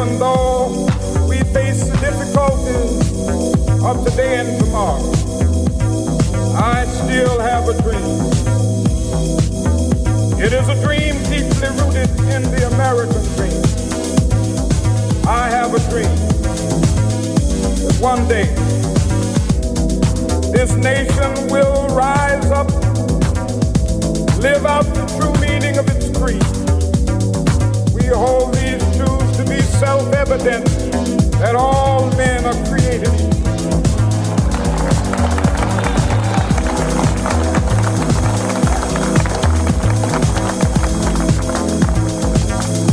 even though we face the difficulties of today and tomorrow, I still have a dream. It is a dream deeply rooted in the American dream. I have a dream that one day this nation will rise up, live out the true meaning of its creed. We hold these truths to be self-evident that all men are created equal.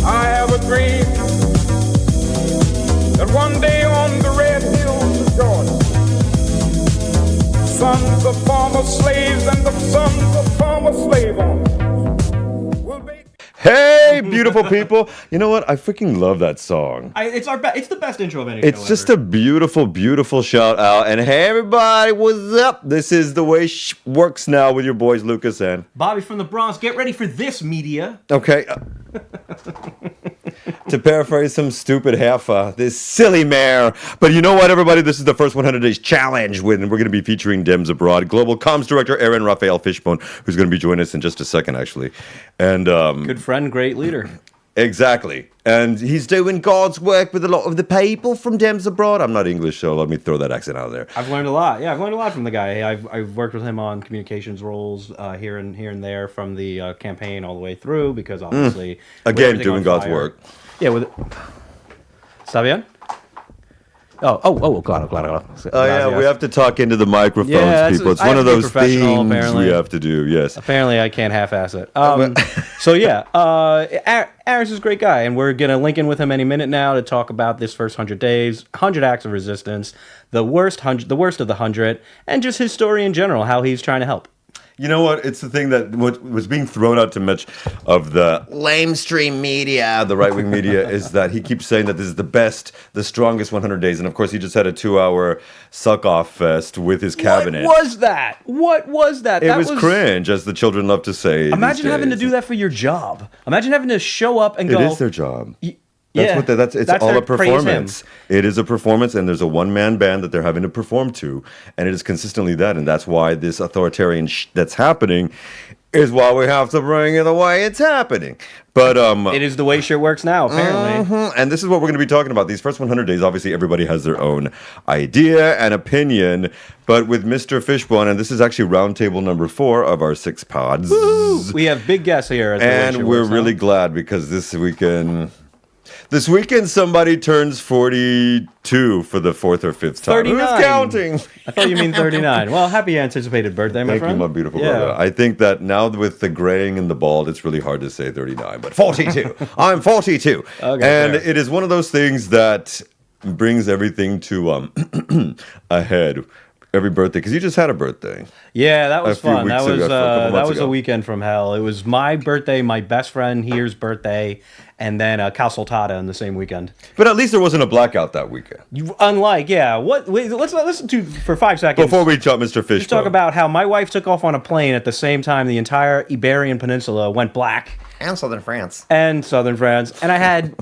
I have a dream that one day on the red hills of Georgia, sons of former slaves and the sons of former slave owners will be... Hey, beautiful people. You know what? I freaking love that song. It's the best intro of any It's show just ever. a beautiful, beautiful shout out. And hey, everybody, what's up? This is the way works now with your boys, Lucas and Bobby from the Bronx. Get ready for this, media. Okay. To paraphrase some stupid heifer, this silly mare. But you know what, everybody? This is the first 100 Days Challenge, and we're going to be featuring Dems Abroad. Global Comms Director Aaron Raphael Fishbone, who's going to be joining us in just a second, actually. And Good friend, great leader. Exactly. And he's doing God's work with a lot of the people from Dems Abroad. I'm not English, so let me throw that accent out there. I've learned a lot. Yeah, I've learned a lot from the guy. I've worked with him on communications roles here and there from the campaign all the way through because obviously with Again, everything doing on God's fire- work. Yeah, with ¿Está bien? Claro. Oh, yeah, we have to talk into the microphones, Yeah, people. It's I one have of to be those professional, things apparently. we have to do, yes. Apparently, I can't half-ass it. So yeah, Aaron's is a great guy, and we're gonna link in with him any minute now to talk about this first 100 days, 100 acts of resistance, the worst of the 100, and just his story in general, how he's trying to help. You know what? It's the thing that what was being thrown out to much of the lamestream media, the right-wing media, is that he keeps saying that this is the best, the strongest 100 days. And of course, he just had a 2-hour suck-off fest with his cabinet. What was that? It was cringe, as the children love to say. Imagine having to do that for your job. Imagine having to show up and go. It is their job. Yeah, It's all a performance. It is a performance, and there's a one-man band that they're having to perform to, and it is consistently that, and that's why this authoritarian that's happening is why we have to bring it the way it's happening. But it is the way shit works now, apparently. and this is what we're going to be talking about. These first 100 days, obviously, everybody has their own idea and opinion, but with Mr. Fishbone, and this is actually roundtable number 4 of our 6 pods. Woo! We have big guests here, And we're really glad because this weekend somebody turns 42 for the 4th or 5th time. 39. Who's counting? I thought you mean 39. Well, happy anticipated birthday, my Thank friend. you, my beautiful brother. I think that now with the graying and the bald, it's really hard to say 39, but 42. I'm 42. Okay, and fair. it is one of those things that brings everything to a head. Every birthday, because you just had a birthday. Yeah, that was A few fun. weeks That was ago, a couple that months was a ago. weekend from hell. It was my birthday, my best friend here's birthday, and then Cal Soltada in the same weekend. But at least there wasn't a blackout that weekend. Unlike, yeah. Wait, let's listen to for 5 seconds. Before we jump, Mr. Fishbone. Let's talk about how my wife took off on a plane at the same time the entire Iberian Peninsula went black. And southern France. And southern France, and I had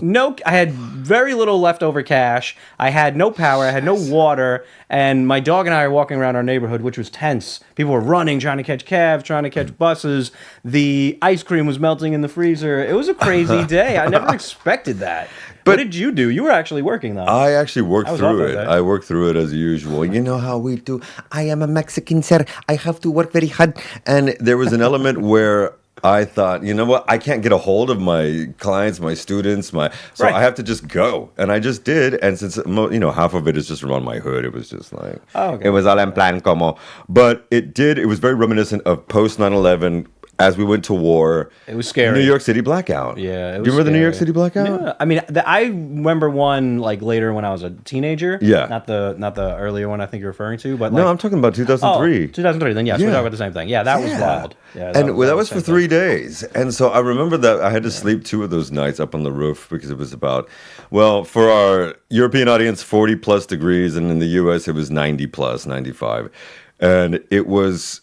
very little leftover cash. I had no power. I had no water, and my dog and I are walking around our neighborhood, which was tense. People were running, trying to catch cabs, trying to catch buses. The ice cream was melting in the freezer. It was a crazy day. I never expected that. What did you do? You were actually working though. I actually worked was through off it. that day. I worked through it as usual. You know how we do. I am a Mexican, sir. I have to work very hard. And there was an element where I thought, you know what? I can't get a hold of my clients, my students, so Right. I have to just go. And I just did. And since, half of it is just around my hood, it was just like, Okay. it was all en plan como. But it was very reminiscent of post 9/11 as we went to war. It was scary. New York City blackout. Yeah, it Do you was remember the New York scary. City blackout? Yeah, I mean, I remember one like later when I was a teenager. Yeah. not the earlier one I think you're referring to, but No, like, I'm talking about 2003. 2003. Then yes, we're Yeah. talking about the same thing. Yeah, that was wild. Yeah, That was the for same 3 days. And so I remember that I had to sleep 2 of those nights up on the roof because it was about, well, for our European audience, 40 plus degrees. And in the US, it was 90 plus, 95. And it was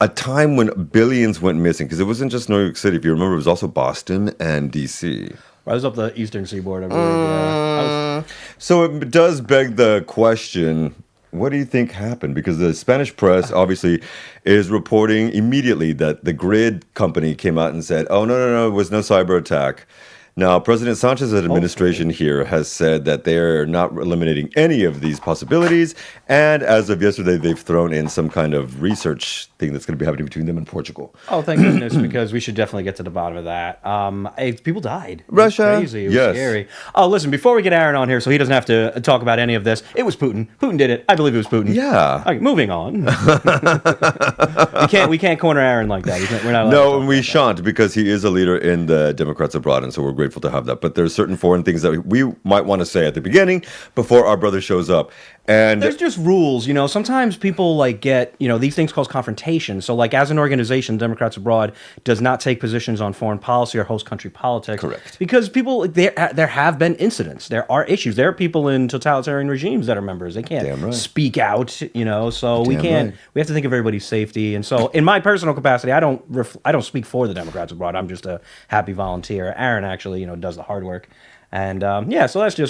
a time when billions went missing because it wasn't just New York City. If you remember, it was also Boston and DC. I was up the eastern seaboard. I believe. Yeah. So it does beg the question, what do you think happened? Because the Spanish press obviously is reporting immediately that the grid company came out and said, oh, no, it was no cyber attack. Now, President Sanchez's administration here has said that they're not eliminating any of these possibilities. And as of yesterday, they've thrown in some kind of research thing that's going to be happening between them and Portugal. Oh, thank goodness, because we should definitely get to the bottom of that. People died. Russia. It was crazy. It was scary. Oh, listen, before we get Aaron on here so he doesn't have to talk about any of this, it was Putin. Putin did it. I believe it was Putin. Yeah. Okay, moving on. we can't corner Aaron like that. We're not allowed No, and we shan't, because he is a leader in the Democrats abroad, and so we're grateful to have that. But there's certain foreign things that we might want to say at the beginning before our brother shows up. And there's just rules, sometimes people get, these things cause confrontation. So as an organization, Democrats Abroad does not take positions on foreign policy or host country politics. Correct. Because people, there have been incidents. There are issues. There are people in totalitarian regimes that are members. They can't speak out, so we can't, we have to think of everybody's safety. And so in my personal capacity, I don't speak for the Democrats Abroad. I'm just a happy volunteer. Aaron actually, does the hard work. And so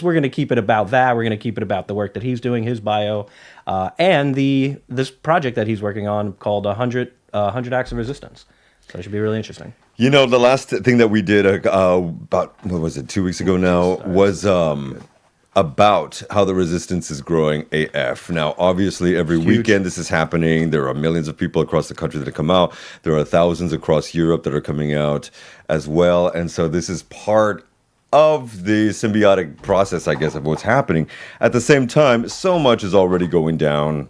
we're going to keep it about that. We're going to keep it about the work that he's doing, his bio, and this project that he's working on called 100 Acts of Resistance. So it should be really interesting. The last thing that we did about, 2 weeks ago now, was about how the resistance is growing AF. Now, obviously, every weekend this is happening. There are millions of people across the country that come out. There are thousands across Europe that are coming out as well. And so this is part of the symbiotic process, I guess, of what's happening. At the same time, so much is already going down.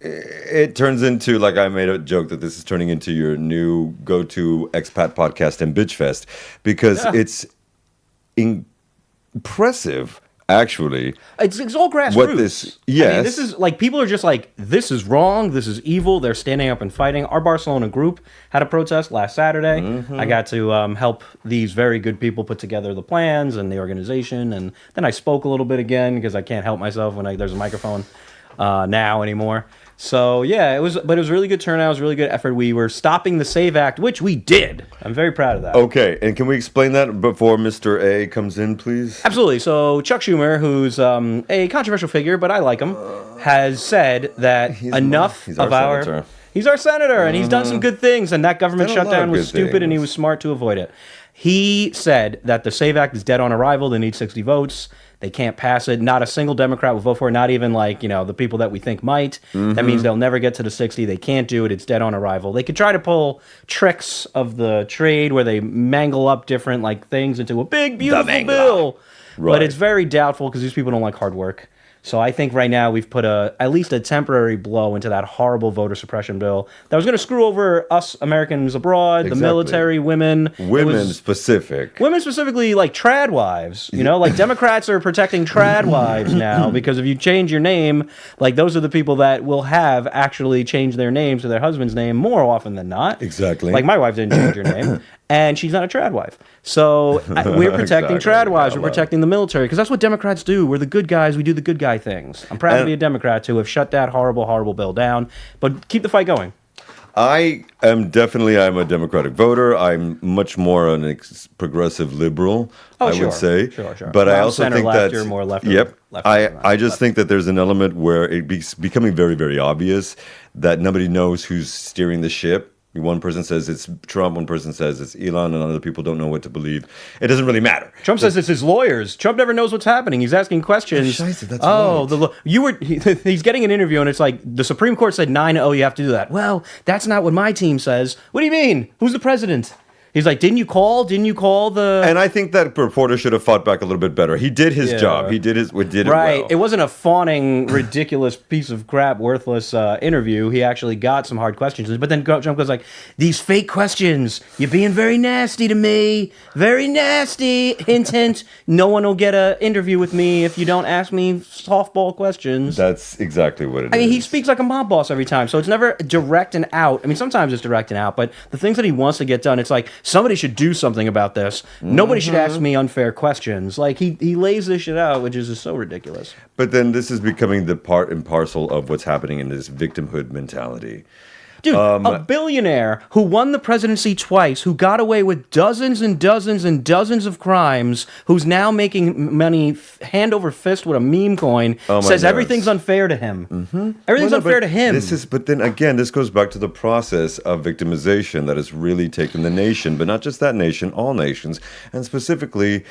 It turns into, I made a joke that this is turning into your new go-to expat podcast and Bitch Fest, because it's impressive, actually. It's all grassroots. This is people are just this is wrong, this is evil. They're standing up and fighting. Our Barcelona group had a protest last Saturday. Mm-hmm. I got to help these very good people put together the plans and the organization, and then I spoke a little bit again because I can't help myself when there's a microphone now anymore. So yeah, it was a really good turnout. It was a really good effort. We were stopping the SAVE Act, which we did. I'm very proud of that. Okay, and can we explain that before Mr. A comes in, please? Absolutely. So Chuck Schumer, who's a controversial figure, but I like him, has said that enough of our senator. He's our senator, and he's done some good things, and that government shutdown was stupid, and he was smart to avoid it. He said that the SAVE Act is dead on arrival. They need 60 votes. They can't pass it. Not a single Democrat will vote for it, not even the people that we think might. Mm-hmm. That means they'll never get to the 60. They can't do it. It's dead on arrival. They could try to pull tricks of the trade where they mangle up different things into a big, beautiful bill. Right. But it's very doubtful because these people don't like hard work. So I think right now we've put at least a temporary blow into that horrible voter suppression bill that was going to screw over us Americans abroad, the military, women. Women specifically, trad wives. Democrats are protecting trad wives now because if you change your name, those are the people that will have actually changed their names to their husband's name more often than not. Exactly. My wife didn't change her name. And she's not a trad wife. So we're protecting trad wives. We're protecting the military. Because that's what Democrats do. We're the good guys. We do the good guy things. I'm proud to be a Democrat to have shut that horrible, horrible bill down. But keep the fight going. I'm a Democratic voter. I'm much more an progressive liberal, I would say. Sure. But I also think that you're more left. Yep. I just think that there's an element where it's becoming very, very obvious that nobody knows who's steering the ship. One person says it's Trump, one person says it's Elon, and other people don't know what to believe. It doesn't really matter. Trump says it's his lawyers. Trump never knows what's happening. He's asking questions. Oh, Scheisse, that's right. He's getting an interview, and it's the Supreme Court said 9-0, you have to do that. Well, that's not what my team says. What do you mean? Who's the president? He's like, didn't you call the... And I think that reporter should have fought back a little bit better. He did his job. He did it well. It wasn't a fawning, ridiculous piece of crap, worthless interview. He actually got some hard questions. But then Trump goes these fake questions. You're being very nasty to me. Very nasty. Hint, hint. No one will get an interview with me if you don't ask me softball questions. That's exactly what it is. He speaks like a mob boss every time. So it's never direct and out. Sometimes it's direct and out. But the things that he wants to get done, it's somebody should do something about this. Nobody should ask me unfair questions. He lays this shit out, which is just so ridiculous. But then this is becoming the part and parcel of what's happening in this victimhood mentality. Dude, a billionaire who won the presidency twice, who got away with dozens and dozens and dozens of crimes, who's now making money hand over fist with a meme coin, says everything's unfair to him. Mm-hmm. Everything's unfair to him. But then again, this goes back to the process of victimization that has really taken the nation, but not just that nation, all nations, and specifically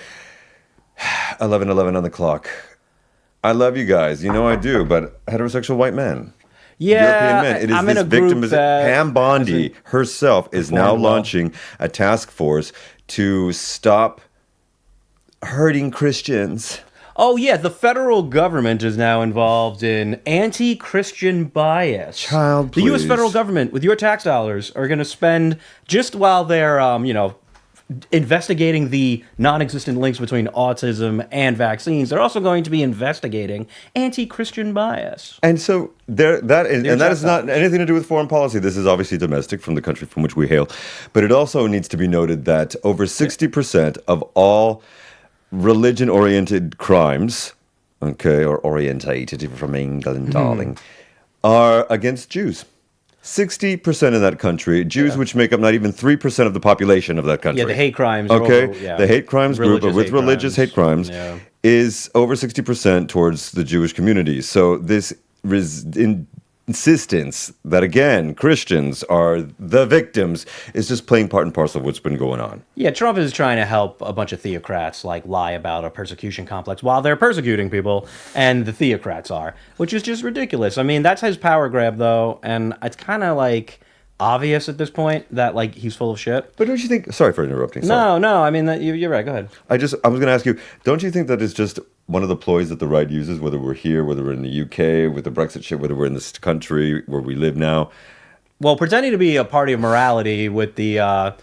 11:11 on the clock. I love you guys, you know I do, but heterosexual white men. Yeah, European men. It is I'm this in a group victimization. that Pam Bondi herself is now launching a task force to stop hurting Christians. Oh, yeah, the federal government is now involved in anti-Christian bias. Child, the U.S. please. federal government, with your tax dollars, are going to spend, just while they're, investigating the non-existent links between autism and vaccines, they're also going to be investigating anti-Christian bias. And so that is not anything to do with foreign policy. This is obviously domestic from the country from which we hail. But it also needs to be noted that over 60% of all religion-oriented crimes, or orientated from England, darling, are against Jews. 60% in that country, Jews, which make up not even 3% of the population of that country. Yeah, the hate crimes. The hate crimes group, with religious hate crimes, yeah, is over 60% towards the Jewish community. So this insistence that, again, Christians are the victims is just plain part and parcel of what's been going on. Yeah, Trump is trying to help a bunch of theocrats lie about a persecution complex while they're persecuting people, and the theocrats are, which is just ridiculous. I mean, that's his power grab, though, and it's kind of obvious at this point that he's full of shit. But don't you think? Sorry for interrupting. Sorry. No. I mean, you're right. Go ahead. I was going to ask you. Don't you think that it's just one of the ploys that the right uses, whether we're here, whether we're in the UK with the Brexit shit, whether we're in this country where we live now? Well, pretending to be a party of morality with the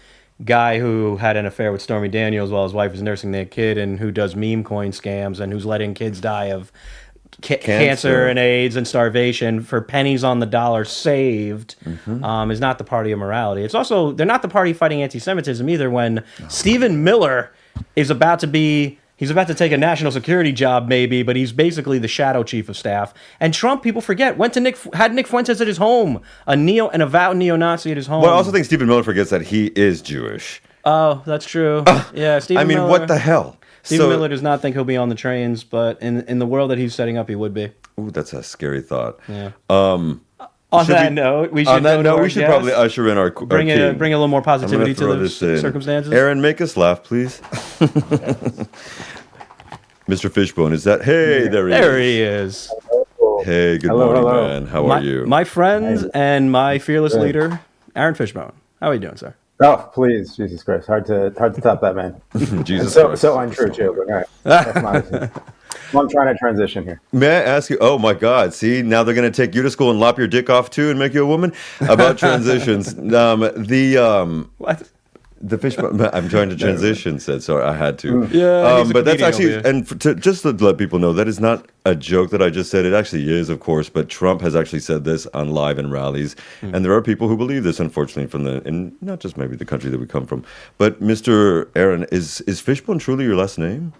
guy who had an affair with Stormy Daniels while his wife was nursing their kid, and who does meme coin scams, and who's letting kids die of cancer and AIDS and starvation for pennies on the dollar saved, is not the party of morality. It's also, they're not the party fighting anti-Semitism either, when Stephen Miller is about to take a national security job maybe, but he's basically the shadow chief of staff. And Trump, people forget, had Nick Fuentes at his home, an avowed neo-Nazi at his home. Well, I also think Stephen Miller forgets that he is Jewish. Oh, that's true. Yeah, Stephen Miller. What the hell? Stephen Miller does not think he'll be on the trains, but in the world that he's setting up, he would be. Ooh, that's a scary thought. Yeah. On that note, we should probably usher in our bring a little more positivity to the circumstances. Aaron, make us laugh, please. Mr. Fishbone, is that? Hey, there he is. There he is. Hey, good morning, man. How are you? My friend and my fearless leader, Aaron Fishbone. How are you doing, sir? Oh, please, Jesus Christ! Hard to top that, man. Jesus Christ. So untrue, too. But all right, that's my. I'm trying to transition here. May I ask you? Oh my God! See, now they're going to take you to school and lop your dick off too, and make you a woman. About transitions, What? The Fishbone. I'm trying to transition. Said sorry, I had to. Yeah, but that's actually, just to let people know, that is not a joke that I just said. It actually is, of course. But Trump has actually said this on live and rallies, and there are people who believe this, unfortunately, and not just maybe the country that we come from. But Mr. Aaron, is Fishbone truly your last name?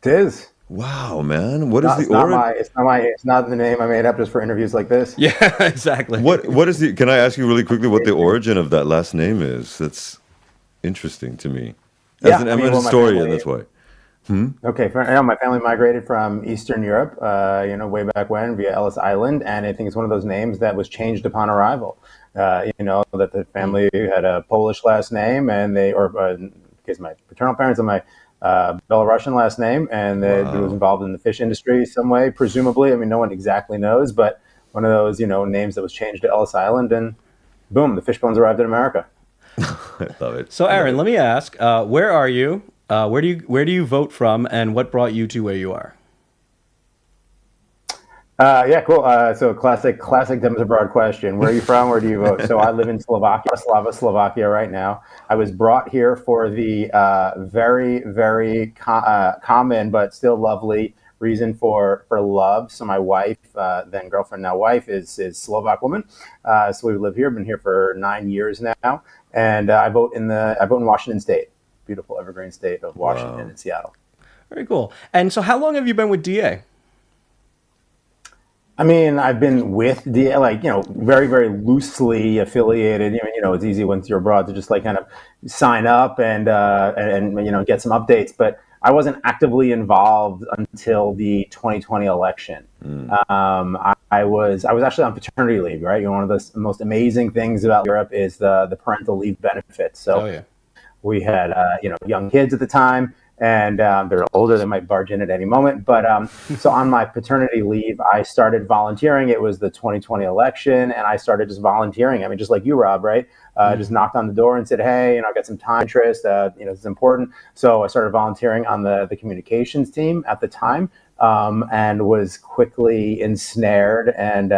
It is. Wow, man! What is the origin? It's not the name I made up just for interviews like this. Yeah, exactly. What is the? Can I ask you really quickly what the origin of that last name is? That's interesting to me. I'm a historian, that's why. Okay, my family migrated from Eastern Europe, way back when, via Ellis Island, and I think it's one of those names that was changed upon arrival. That the family had a Polish last name, and in case my paternal parents, and my Belarusian last name, and it was involved in the fish industry some way, presumably. I mean, no one exactly knows, but one of those, names that was changed to Ellis Island, and boom, the Fishbones arrived in America. I love it. So, Aaron, let me ask, where are you? Where do you vote from, and what brought you to where you are? Yeah, cool. So classic Dems abroad question. Where are you from? Where do you vote? So I live in Slovakia right now. I was brought here for the very, very common but still lovely reason for love. So my wife, then girlfriend, now wife, is Slovak woman. So we live here. Been here for 9 years now, and I vote in Washington State, beautiful evergreen state of Washington in Seattle. Very cool. And so, how long have you been with DA? I mean, I've been with very, very loosely affiliated. It's easy once you're abroad to just like kind of sign up and get some updates. But I wasn't actively involved until the 2020 election. I was actually on paternity leave, right? One of the most amazing things about Europe is the parental leave benefits. So Oh yeah. we had young kids at the time, and they're older. They might barge in at any moment. But so on my paternity leave, I started volunteering. It was the 2020 election, and I started just volunteering. I mean, just like you, Rob, right? Just knocked on the door and said, "Hey, I got some time interest. It's important." So I started volunteering on the communications team at the time, and was quickly ensnared. And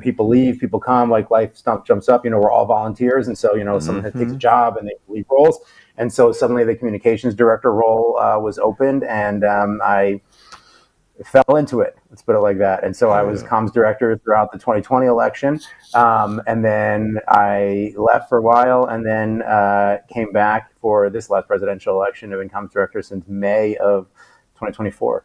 people leave, people come, like life jumps up. We're all volunteers, and so someone takes a job and they leave roles. And so suddenly the communications director role was opened, and I fell into it. Let's put it like that. And so I was comms director throughout the 2020 election, and then I left for a while, and then came back for this last presidential election. I've been comms director since May of 2024.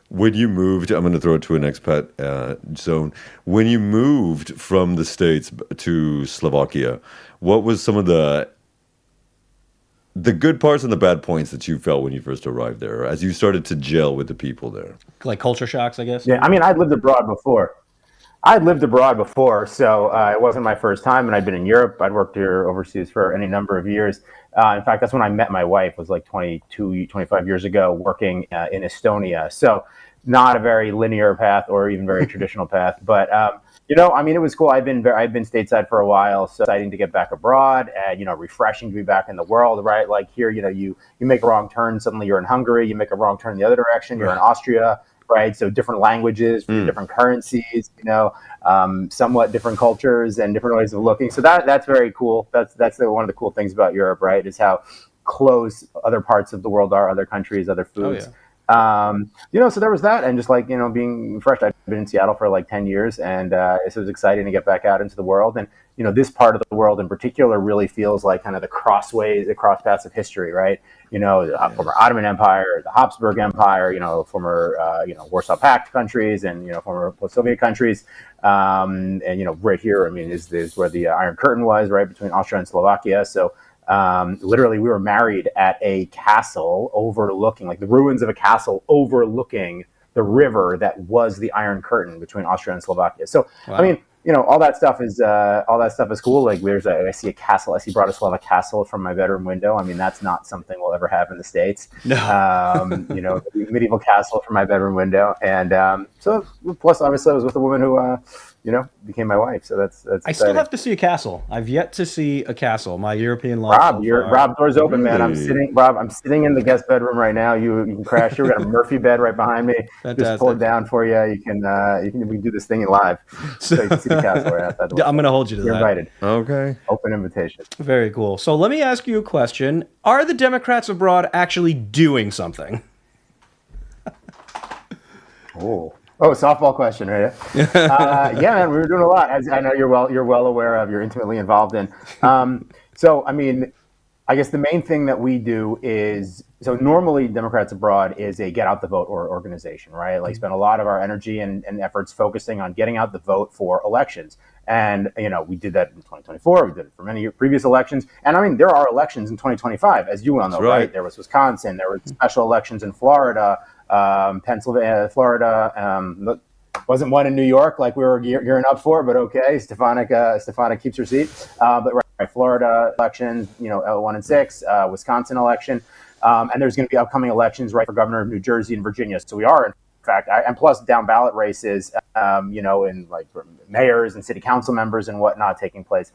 When you moved, I'm going to throw it to an expat zone. When you moved from the States to Slovakia, what was some of the good parts and the bad points that you felt when you first arrived there, as you started to gel with the people there? Like culture shocks, I guess. Yeah, I mean, I'd lived abroad before, so it wasn't my first time, and I'd been in Europe. I'd worked here overseas for any number of years. In fact, that's when I met my wife, was like 22, 25 years ago, working in Estonia. So not a very linear path or even very traditional path. But, I mean, it was cool. I've been stateside for a while, so exciting to get back abroad, refreshing to be back in the world, right? Like here, you make a wrong turn, suddenly you're in Hungary. You make a wrong turn in the other direction, you're in Austria. Right, so different languages, different currencies, somewhat different cultures and different ways of looking. So that's very cool. That's one of the cool things about Europe, right? Is how close other parts of the world are, other countries, other foods. Oh, yeah. So there was that, and just like being fresh. I've been in Seattle for like 10 years, and it was exciting to get back out into the world. And this part of the world in particular really feels like kind of the cross paths of history, right? The former Ottoman Empire, the Habsburg Empire, former Warsaw Pact countries, and former post-Soviet countries, and right here, I mean, is where the Iron Curtain was, right, between Austria and Slovakia. So literally, we were married at a castle overlooking, like the ruins of a castle overlooking the river that was the Iron Curtain between Austria and Slovakia. So, wow. I mean, all that stuff is cool. Like I see a castle. I see Bratislava Castle from my bedroom window. I mean, that's not something we'll ever have in the States. No. Medieval castle from my bedroom window. And so plus obviously I was with a woman who became my wife. So that's I still have to see a castle. I've yet to see a castle. My European life. Rob, door's open, man. I'm sitting in the guest bedroom right now. You can crash here. We got a Murphy bed right behind me. Fantastic. Just pull it down for you. We can do this thing live. So you can see the castle right outside the door. I'm going to hold you to You're that. invited. Okay. Open invitation. Very cool. So let me ask you a question. Are the Democrats abroad actually doing something? Oh, softball question, right? Yeah, man, we were doing a lot. As I know you're well aware of, you're intimately involved in. So, I mean, I guess the main thing that we do is, so normally Democrats Abroad is a get out the vote or organization, right? Like spend a lot of our energy and efforts focusing on getting out the vote for elections. And, we did that in 2024. We did it for many previous elections. And I mean, there are elections in 2025, as you well know, right? There was Wisconsin, there were special elections in Florida, Pennsylvania, Florida, wasn't one in New York like we were gearing up for, but okay. Stefanik keeps her seat. But right, Florida elections, 1 and 6, Wisconsin election, and there's going to be upcoming elections right for governor of New Jersey and Virginia. So we are, in fact, and plus down ballot races, in like mayors and city council members and whatnot taking place.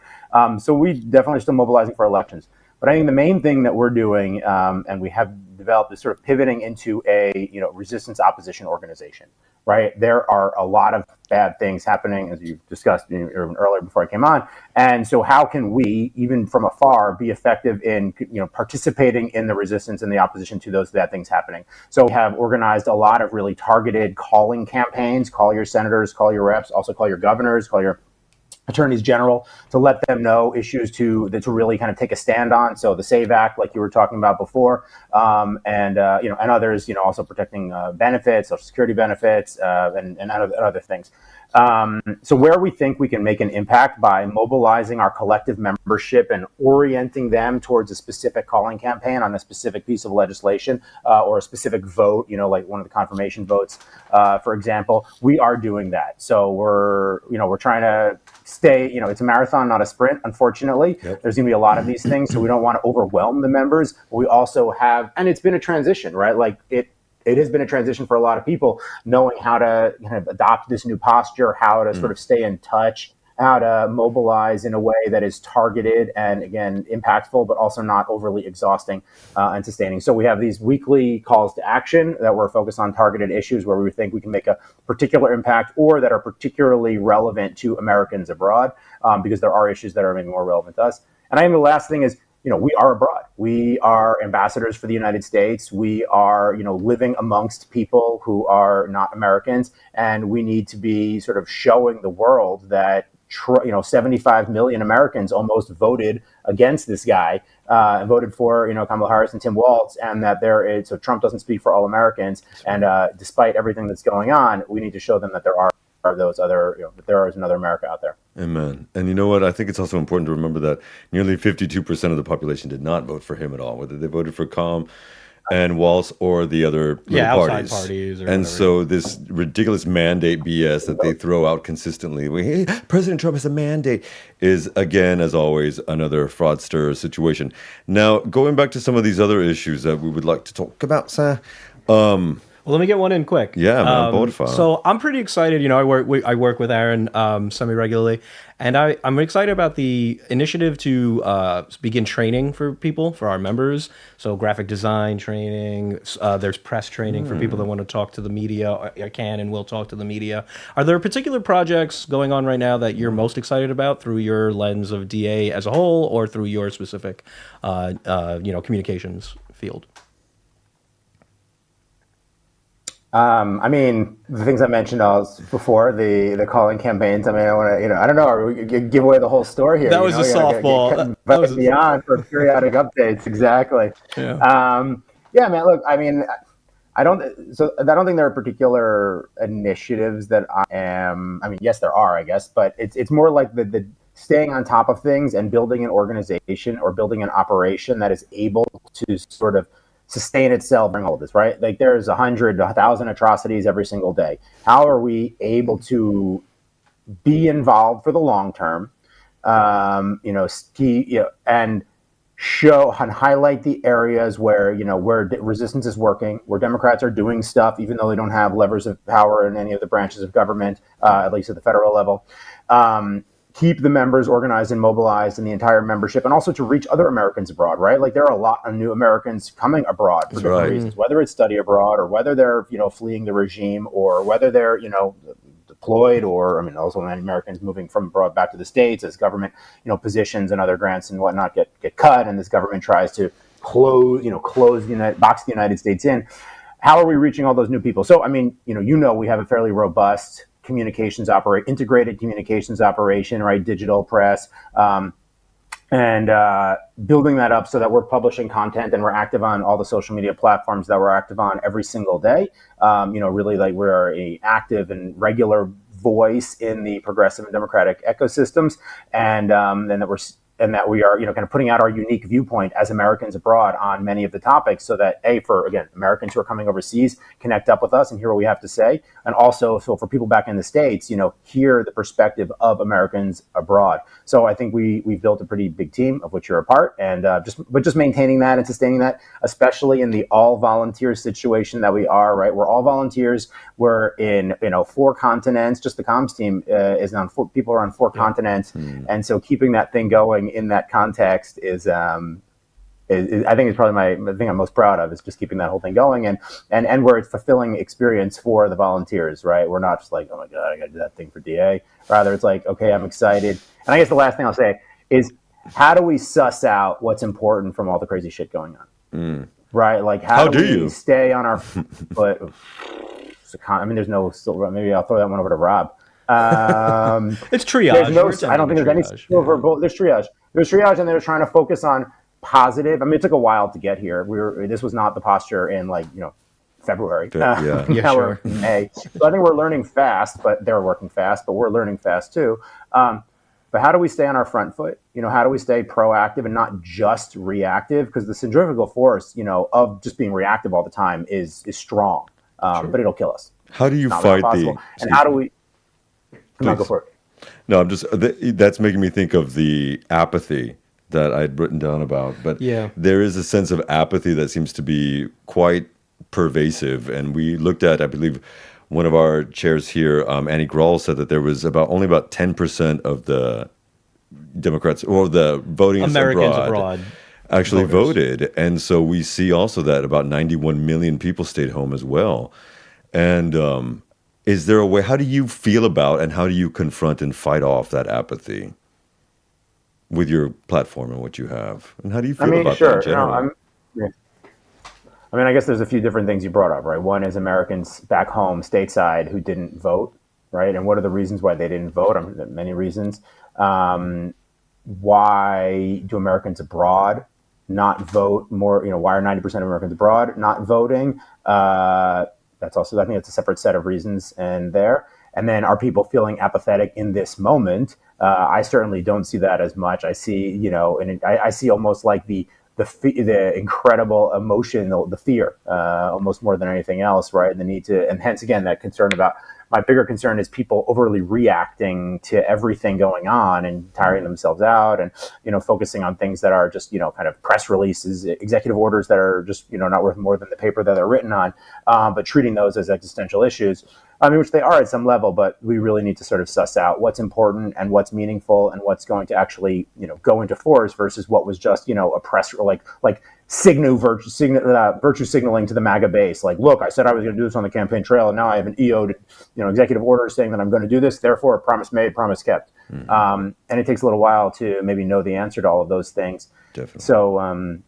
So we definitely still mobilizing for elections. But I think the main thing that we're doing, and we have developed, is sort of pivoting into a resistance opposition organization. Right, there are a lot of bad things happening, as you discussed earlier before I came on. And so, how can we, even from afar, be effective in participating in the resistance and the opposition to those bad things happening? So we have organized a lot of really targeted calling campaigns. Call your senators, call your reps, also call your governors, call your attorneys general to let them know issues to really kind of take a stand on. So the SAVE Act, like you were talking about before, and others, also protecting benefits, Social Security benefits, and other things. So where we think we can make an impact by mobilizing our collective membership and orienting them towards a specific calling campaign on a specific piece of legislation or a specific vote, like one of the confirmation votes, for example, we are doing that. So we're trying to stay, it's a marathon, not a sprint, unfortunately. Yep. There's going to be a lot of these things, so we don't want to overwhelm the members. We also have, and it's been a transition, right? Like it has been a transition for a lot of people, knowing how to kind of adopt this new posture, how to sort of stay in touch, how to mobilize in a way that is targeted and, again, impactful, but also not overly exhausting and sustaining. So we have these weekly calls to action that we're focused on targeted issues where we think we can make a particular impact or that are particularly relevant to Americans abroad, because there are issues that are maybe more relevant to us. And I think the last thing is, we are abroad. We are ambassadors for the United States. We are, living amongst people who are not Americans, and we need to be sort of showing the world that 75 million Americans almost voted against this guy, and voted for, Kamala Harris and Tim Walz, and that so Trump doesn't speak for all Americans. And despite everything that's going on, we need to show them that there are those other, that there is another America out there. Amen. And you know what? I think it's also important to remember that nearly 52% of the population did not vote for him at all, whether they voted for Calm and Walz or the other outside parties. Or and whatever. So this ridiculous mandate BS that they throw out consistently, hey, President Trump has a mandate, is, again, as always, another fraudster situation. Now, going back to some of these other issues that we would like to talk about, sir. Well, let me get one in quick. Yeah, man, Bodify. So I'm pretty excited. I work with Aaron semi-regularly, and I'm excited about the initiative to begin training for people, for our members. So graphic design training, there's press training for people that want to talk to the media, can and will talk to the media. Are there particular projects going on right now that you're most excited about through your lens of DA as a whole, or through your specific, communications field? I mean, the things I mentioned before, the calling campaigns. I mean, I want to, I don't know, we give away the whole story here. That was a softball. That was beyond for periodic updates. Exactly. Yeah. Yeah, man. Look, I mean, I don't think there are particular initiatives that I mean, yes, there are, I guess, but it's more like the staying on top of things and building an organization or building an operation that is able to sort of sustain itself during all of this, right? Like there's 100, 1,000 atrocities every single day. How are we able to be involved for the long term, and show and highlight the areas where, where resistance is working, where Democrats are doing stuff, even though they don't have levers of power in any of the branches of government, at least at the federal level. Keep the members organized and mobilized in the entire membership, and also to reach other Americans abroad, right? Like there are a lot of new Americans coming abroad for different reasons, whether it's study abroad or whether they're, fleeing the regime or whether they're, deployed, or, I mean, also many Americans moving from abroad back to the States as government, positions and other grants and whatnot get cut, and this government tries to box the United States in. How are we reaching all those new people? So, I mean, we have a fairly robust integrated communications operation, right? Digital press, and building that up so that we're publishing content and we're active on all the social media platforms that we're active on every single day. Really, like, we're a active and regular voice in the progressive and democratic ecosystems, and that we are, kind of putting out our unique viewpoint as Americans abroad on many of the topics, so that Americans who are coming overseas connect up with us and hear what we have to say, and also so for people back in the States, hear the perspective of Americans abroad. So I think we've built a pretty big team of which you're a part, and just maintaining that and sustaining that, especially in the all volunteer situation that we are, right? We're all volunteers. We're in 4 continents. Just the comms team is on 4. People are on 4 continents, and so keeping that thing going in that context is I think it's probably the thing I'm most proud of, is just keeping that whole thing going, and where it's a fulfilling experience for the volunteers, right? We're not just like, oh my God, I got to do that thing for DA. Rather, it's like, okay, I'm excited. And I guess the last thing I'll say is, how do we suss out what's important from all the crazy shit going on? Right? Like, how do we stay on our foot? I mean, there's no, maybe I'll throw that one over to Rob. It's triage. There's no. We're I don't think there's any triage. silver bullet. There's triage. There's triage, and they're trying to focus on positive. I mean, it took a while to get here. This was not the posture in February. Yeah. Now we're in May. So I think we're learning fast, but they're working fast, but we're learning fast too. But how do we stay on our front foot? How do we stay proactive and not just reactive? Because the centrifugal force, of just being reactive all the time is strong, but it'll kill us. How do you Not fight possible. And how do we? Come on, go for it. No, I'm just that's making me think of the apathy that I'd written down about. But Yeah. there is a sense of apathy that seems to be quite pervasive. And we looked at, I believe, one of our chairs here, Annie Grawl, said that there was only about 10% of the Democrats or the voting Americans abroad actually voters. voted. And so we see also that about 91 million people stayed home as well. And is there a way, how do you feel about and how do you confront and fight off that apathy with your platform and what you have? And how do you feel about that in general? I guess there's a few different things you brought up, right? One is Americans back home, stateside, who didn't vote, right? And what are the reasons why they didn't vote? There are many reasons. Why do Americans abroad not vote more? Why are 90% of Americans abroad not voting? That's also, I think it's a separate set of reasons and there. And then are people feeling apathetic in this moment? I certainly don't see that as much. I see, and I see almost like the incredible emotion, the fear, almost more than anything else, right? And the need to, and hence again, that concern about, my bigger concern is people overly reacting to everything going on and tiring themselves out and, focusing on things that are just, kind of press releases, executive orders that are just, not worth more than the paper that they're written on, but treating those as existential issues. Which they are at some level, but we really need to sort of suss out what's important and what's meaningful and what's going to actually, go into force versus what was just, a press like virtue signaling to the MAGA base. Like, look, I said I was going to do this on the campaign trail, and now I have an EO'd, executive order saying that I'm going to do this. Therefore, promise made, promise kept. And it takes a little while to maybe know the answer to all of those things. Definitely. So,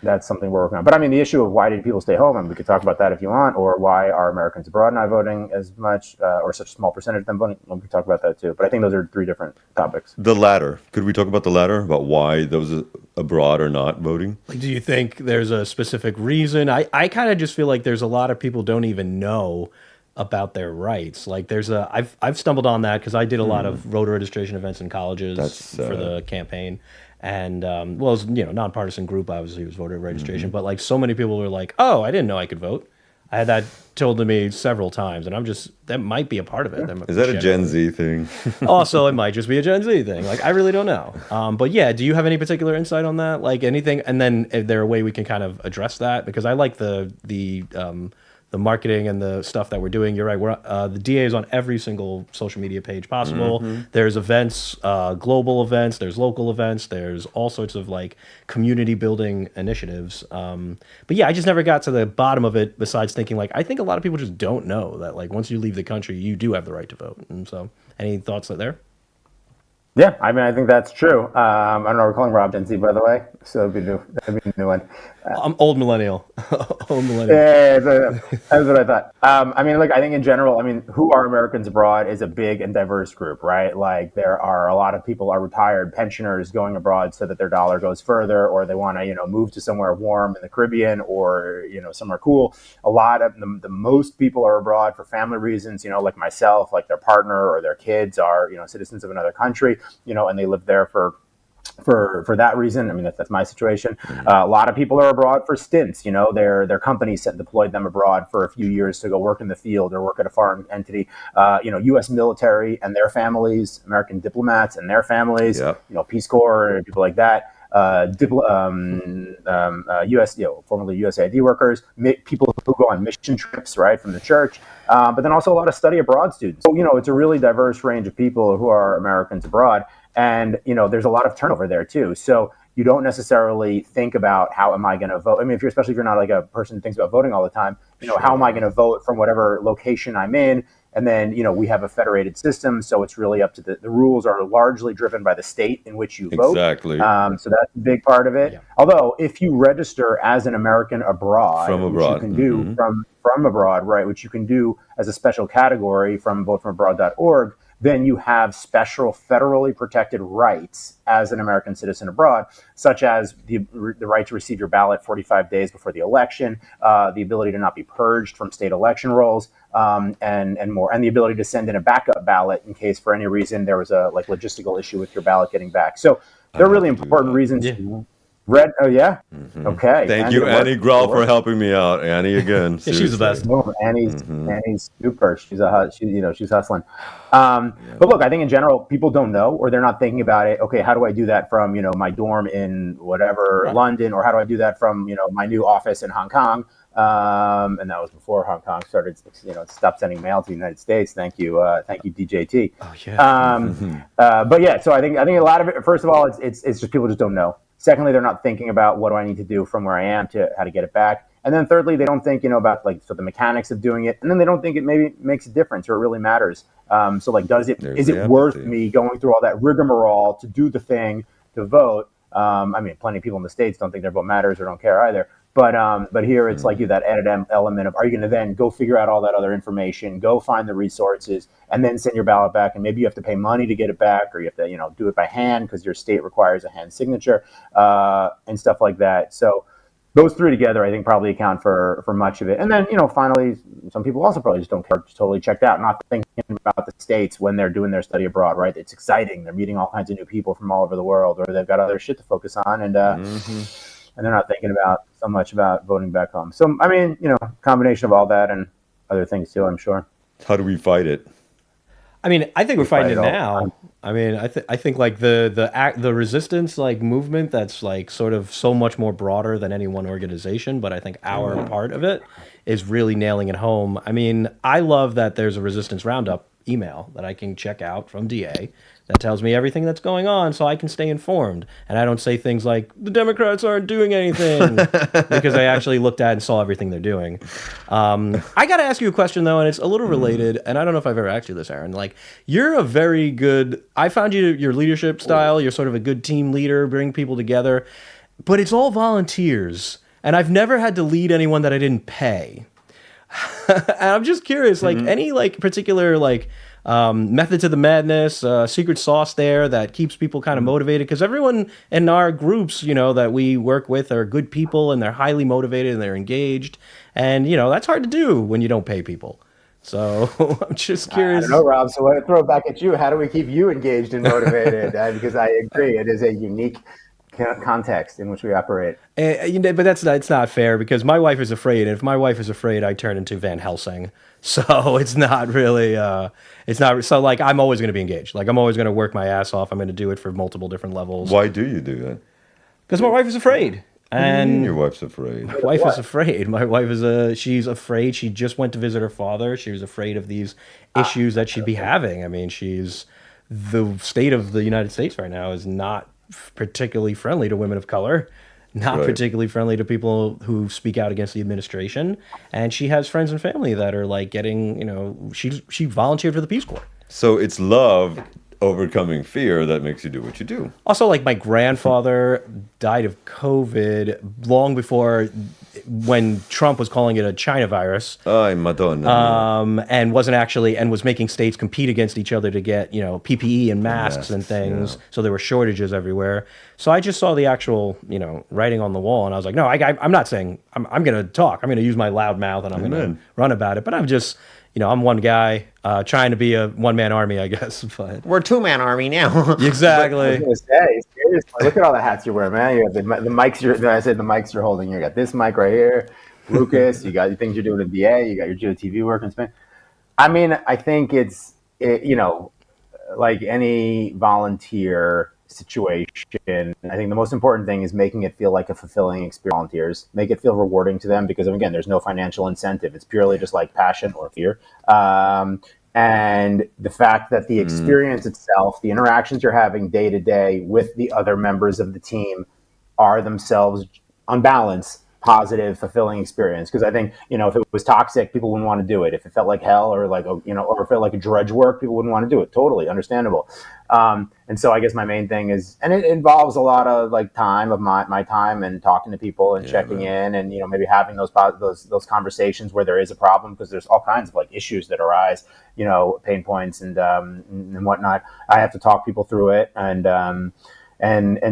that's something we're working on. But the issue of why did people stay home, and we could talk about that if you want, or why are Americans abroad not voting as much, or such a small percentage of them voting, we can talk about that too. But I think those are three different topics. The latter. Could we talk about the latter, about why those abroad are not voting? Do you think there's a specific reason? I kind of just feel like there's a lot of people don't even know about their rights. Like I've stumbled on that because I did a lot of voter registration events in colleges for the campaign. And it was nonpartisan group, obviously it was voter registration, but like so many people were like, oh, I didn't know I could vote. I had that told to me several times, and that might be a part of it. Is that a Gen Z thing? Also, it might just be a Gen Z thing. Like, I really don't know. But yeah, do you have any particular insight on that? Like anything? And then is there a way we can kind of address that? Because I like the marketing and the stuff that we're doing. You're right. We're the DA is on every single social media page possible. There's events, global events. There's local events. There's all sorts of like community building initiatives. But yeah, I just never got to the bottom of it. Besides thinking like, I think a lot of people just don't know that like once you leave the country, you do have the right to vote. And so, any thoughts there? Yeah, I think that's true. I don't know, we're calling Rob Gen Z, by the way, so that'd be a new one. I'm old millennial. Old millennial. Yeah, that's what I thought. I think in general, who are Americans abroad is a big and diverse group, right? Like there are a lot of people are retired pensioners going abroad so that their dollar goes further, or they want to, move to somewhere warm in the Caribbean or, somewhere cool. A lot of the most people are abroad for family reasons, like myself, like their partner or their kids are, citizens of another country, and they live there for that reason. That's my situation. A lot of people are abroad for stints. Their companies deployed them abroad for a few years to go work in the field or work at a foreign entity. U.S. military and their families, American diplomats and their families. Yep. Peace Corps, people like that. U.S. Formerly USAID workers, people who go on mission trips, right, from the church. But then also a lot of study abroad students. So it's a really diverse range of people who are Americans abroad. And, there's a lot of turnover there too. So you don't necessarily think about how am I going to vote? Especially if you're not like a person who thinks about voting all the time, sure. How am I going to vote from whatever location I'm in? And then, we have a federated system. So it's really up to the rules are largely driven by the state in which you vote. Exactly. So that's a big part of it. Yeah. Although if you register as an American abroad, from abroad, which you can do from abroad, right, which you can do as a special category from voteFromAbroad.org, then you have special federally protected rights as an American citizen abroad, such as the right to receive your ballot 45 days before the election, the ability to not be purged from state election rolls, and more, and the ability to send in a backup ballot in case for any reason there was a logistical issue with your ballot getting back. So they're really important reasons. Yeah. Oh yeah. Mm-hmm. Okay. Thank you, Annie Grawl, for helping me out. Annie again. Yeah, she's the best. No, Annie's super. She's she's hustling. But look, I think in general, people don't know, or they're not thinking about it. Okay, how do I do that from my dorm in whatever London, or how do I do that from my new office in Hong Kong? And that was before Hong Kong started, stopped sending mail to the United States. Thank you, DJT. Oh yeah. But yeah, so I think a lot of it. First of all, it's just people just don't know. Secondly, they're not thinking about what do I need to do from where I am to how to get it back. And then thirdly, they don't think about the mechanics of doing it. And then they don't think it maybe makes a difference or it really matters. So is it worth me going through all that rigmarole to do the thing to vote? I mean, plenty of people in the States don't think their vote matters or don't care either. But here it's that added element of, are you going to then go figure out all that other information, go find the resources, and then send your ballot back? And maybe you have to pay money to get it back, or you have to do it by hand because your state requires a hand signature and stuff like that. So those three together, I think, probably account for much of it. And then finally, some people also probably just don't care, just totally checked out, not thinking about the States when they're doing their study abroad. Right? It's exciting. They're meeting all kinds of new people from all over the world, or they've got other shit to focus on, and they're not thinking so much about voting back home. So, I mean, combination of all that and other things too, I'm sure. How do we fight it? I mean, I think we're fighting it now. I mean, I think the resistance movement that's sort of so much more broader than any one organization, but I think our part of it is really nailing it home. I mean, I love that there's a resistance roundup email that I can check out from DA that tells me everything that's going on so I can stay informed. And I don't say things like, the Democrats aren't doing anything, because I actually looked at and saw everything they're doing. I got to ask you a question, though, and it's a little related, and I don't know if I've ever asked you this, Aaron. You're a very good, I found your leadership style, you're sort of a good team leader, bring people together, but it's all volunteers, and I've never had to lead anyone that I didn't pay. And I'm just curious, any particular method to the madness, secret sauce there that keeps people kind of motivated? Because everyone in our groups, that we work with are good people, and they're highly motivated and they're engaged, and that's hard to do when you don't pay people. So I'm just curious. I don't know, Rob. So I throw it back at you. How do we keep you engaged and motivated? Because I agree, it is a unique context in which we operate. But it's not fair, because my wife is afraid, and if my wife is afraid, I turn into Van Helsing. So it's not really so I'm always going to be engaged. I'm always going to work my ass off. I'm going to do it for multiple different levels. Why do you do that? Because my wife is afraid. And your wife's afraid. My wife is afraid. My wife is she's afraid. She just went to visit her father. She was afraid of these issues that she'd be having. I mean, the state of the United States right now is not particularly friendly to women of color, not particularly friendly to people who speak out against the administration. And she has friends and family that are getting, she volunteered for the Peace Corps. So it's love overcoming fear that makes you do what you do. Also, my grandfather died of COVID long before, when Trump was calling it a China virus. Ay, Madonna. And was making states compete against each other to get, PPE and masks and things. Yeah. So there were shortages everywhere. So I just saw the actual, writing on the wall, and I was like, no, I'm not saying I'm going to talk. I'm going to use my loud mouth, and I'm going to run about it. But I'm just, I'm one guy trying to be a one-man army, I guess. But we're a two-man army now. Exactly. I was gonna say, seriously, look at all the hats you wear, man. You got the mics. I said the mics you're holding. You got this mic right here, Lucas. You got the things you're doing at DA. You got your GeoTV work in Spain. I mean, I think it's like any volunteer situation. I think the most important thing is making it feel like a fulfilling experience for volunteers. Make it feel rewarding to them, because again, there's no financial incentive. It's purely just passion or fear. And the fact that the experience itself, the interactions you're having day to day with the other members of the team, are themselves, on balance, positive, fulfilling experience. Because I think, if it was toxic, people wouldn't want to do it. If it felt like hell, or like, or it felt like a drudge work, people wouldn't want to do it. Totally understandable. And so I guess my main thing is, and it involves a lot of like time of my time and talking to people and checking in, and maybe having those conversations where there is a problem, because there's all kinds of like issues that arise, pain points and whatnot. I have to talk people through it, and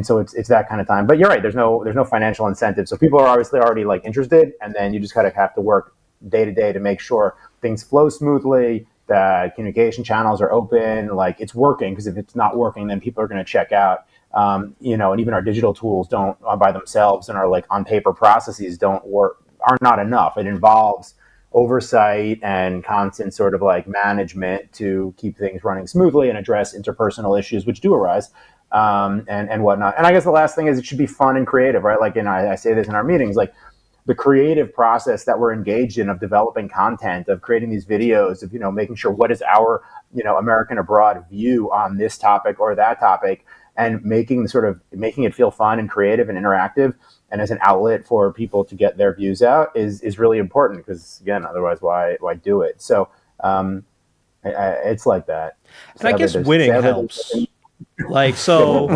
so it's that kind of time. But you're right, there's no financial incentive, so people are obviously already like interested, and then you just kind of have to work day to day to make sure things flow smoothly, that communication channels are open, like it's working. Because if it's not working, then people are going to check out. And even our digital tools don't by themselves, and our like on paper processes are not enough. It involves oversight and constant sort of like management to keep things running smoothly and address interpersonal issues which do arise, and whatnot. And I guess the last thing is it should be fun and creative, right? Like, and I say this in our meetings, like the creative process that we're engaged in of developing content, of creating these videos, of, making sure what is our, American abroad view on this topic or that topic, and making it feel fun and creative and interactive, and as an outlet for people to get their views out is really important, because again, otherwise why do it? So it's like that. And I guess winning helps. Like, so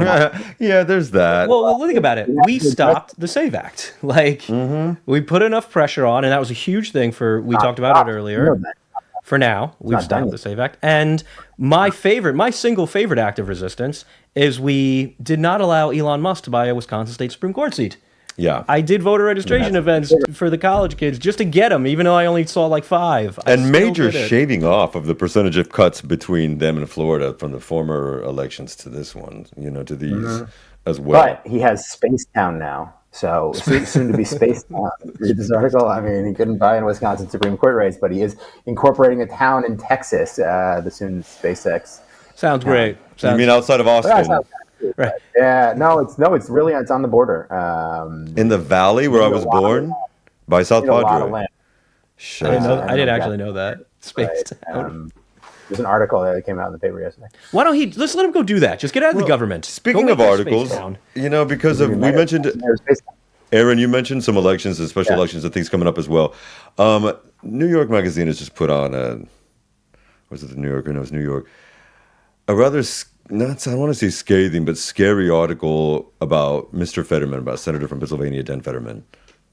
yeah, there's that. Well, think about it. We stopped the SAVE Act. Like, we put enough pressure on, and that was a huge thing we talked about it earlier. For now, we've stopped the SAVE Act. And my single favorite act of resistance is we did not allow Elon Musk to buy a Wisconsin State Supreme Court seat. Yeah. I did voter registration events for the college kids just to get them, even though I only saw like 5. And major shaving off of the percentage of cuts between them and Florida from the former elections to this one, to these as well. But he has Spacetown now. So soon to be Spacetown. Read this article. I mean, he couldn't buy in Wisconsin Supreme Court race, but he is incorporating a town in Texas, the soon SpaceX. Sounds great. You mean outside of Austin? Right. Yeah, it's on the border. In the valley where I was born, by South Padre. I didn't actually know that. Spacetown. There's an article that came out in the paper yesterday. Why don't let's let him go do that. Just get out of the government. Speaking of articles, because we mentioned, Aaron, you mentioned some elections and special elections and things coming up as well. New York Magazine has just put on was it the New Yorker? No, it's New York. A rather I don't want to say scathing, but scary article about Mr. Fetterman, about Senator from Pennsylvania, Dan Fetterman.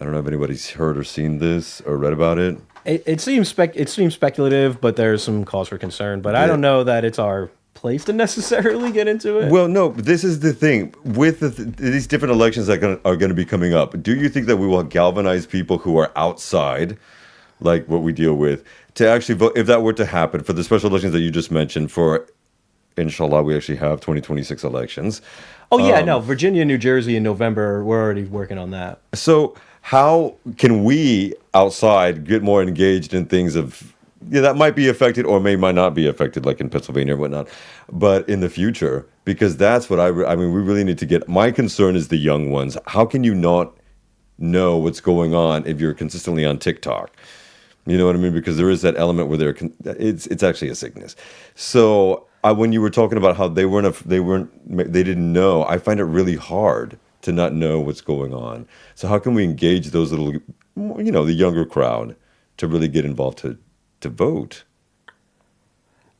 I don't know if anybody's heard or seen this or read about it. It seems speculative, but there's some cause for concern. But I don't know that it's our place to necessarily get into it. Well, no, this is the thing. With these different elections that are going to be coming up, do you think that we will galvanize people who are outside, like what we deal with, to actually vote, if that were to happen, for the special elections that you just mentioned, for inshallah, we actually have 2026 elections. Oh, yeah, no. Virginia, New Jersey in November, we're already working on that. So how can we outside get more engaged in things that might be affected or might not be affected, like in Pennsylvania or whatnot, but in the future? Because that's what we really need to get. My concern is the young ones. How can you not know what's going on if you're consistently on TikTok? You know what I mean? Because there is that element where it's actually a sickness. So when you were talking about how they didn't know, I find it really hard to not know what's going on. So how can we engage those little, the younger crowd to really get involved to vote?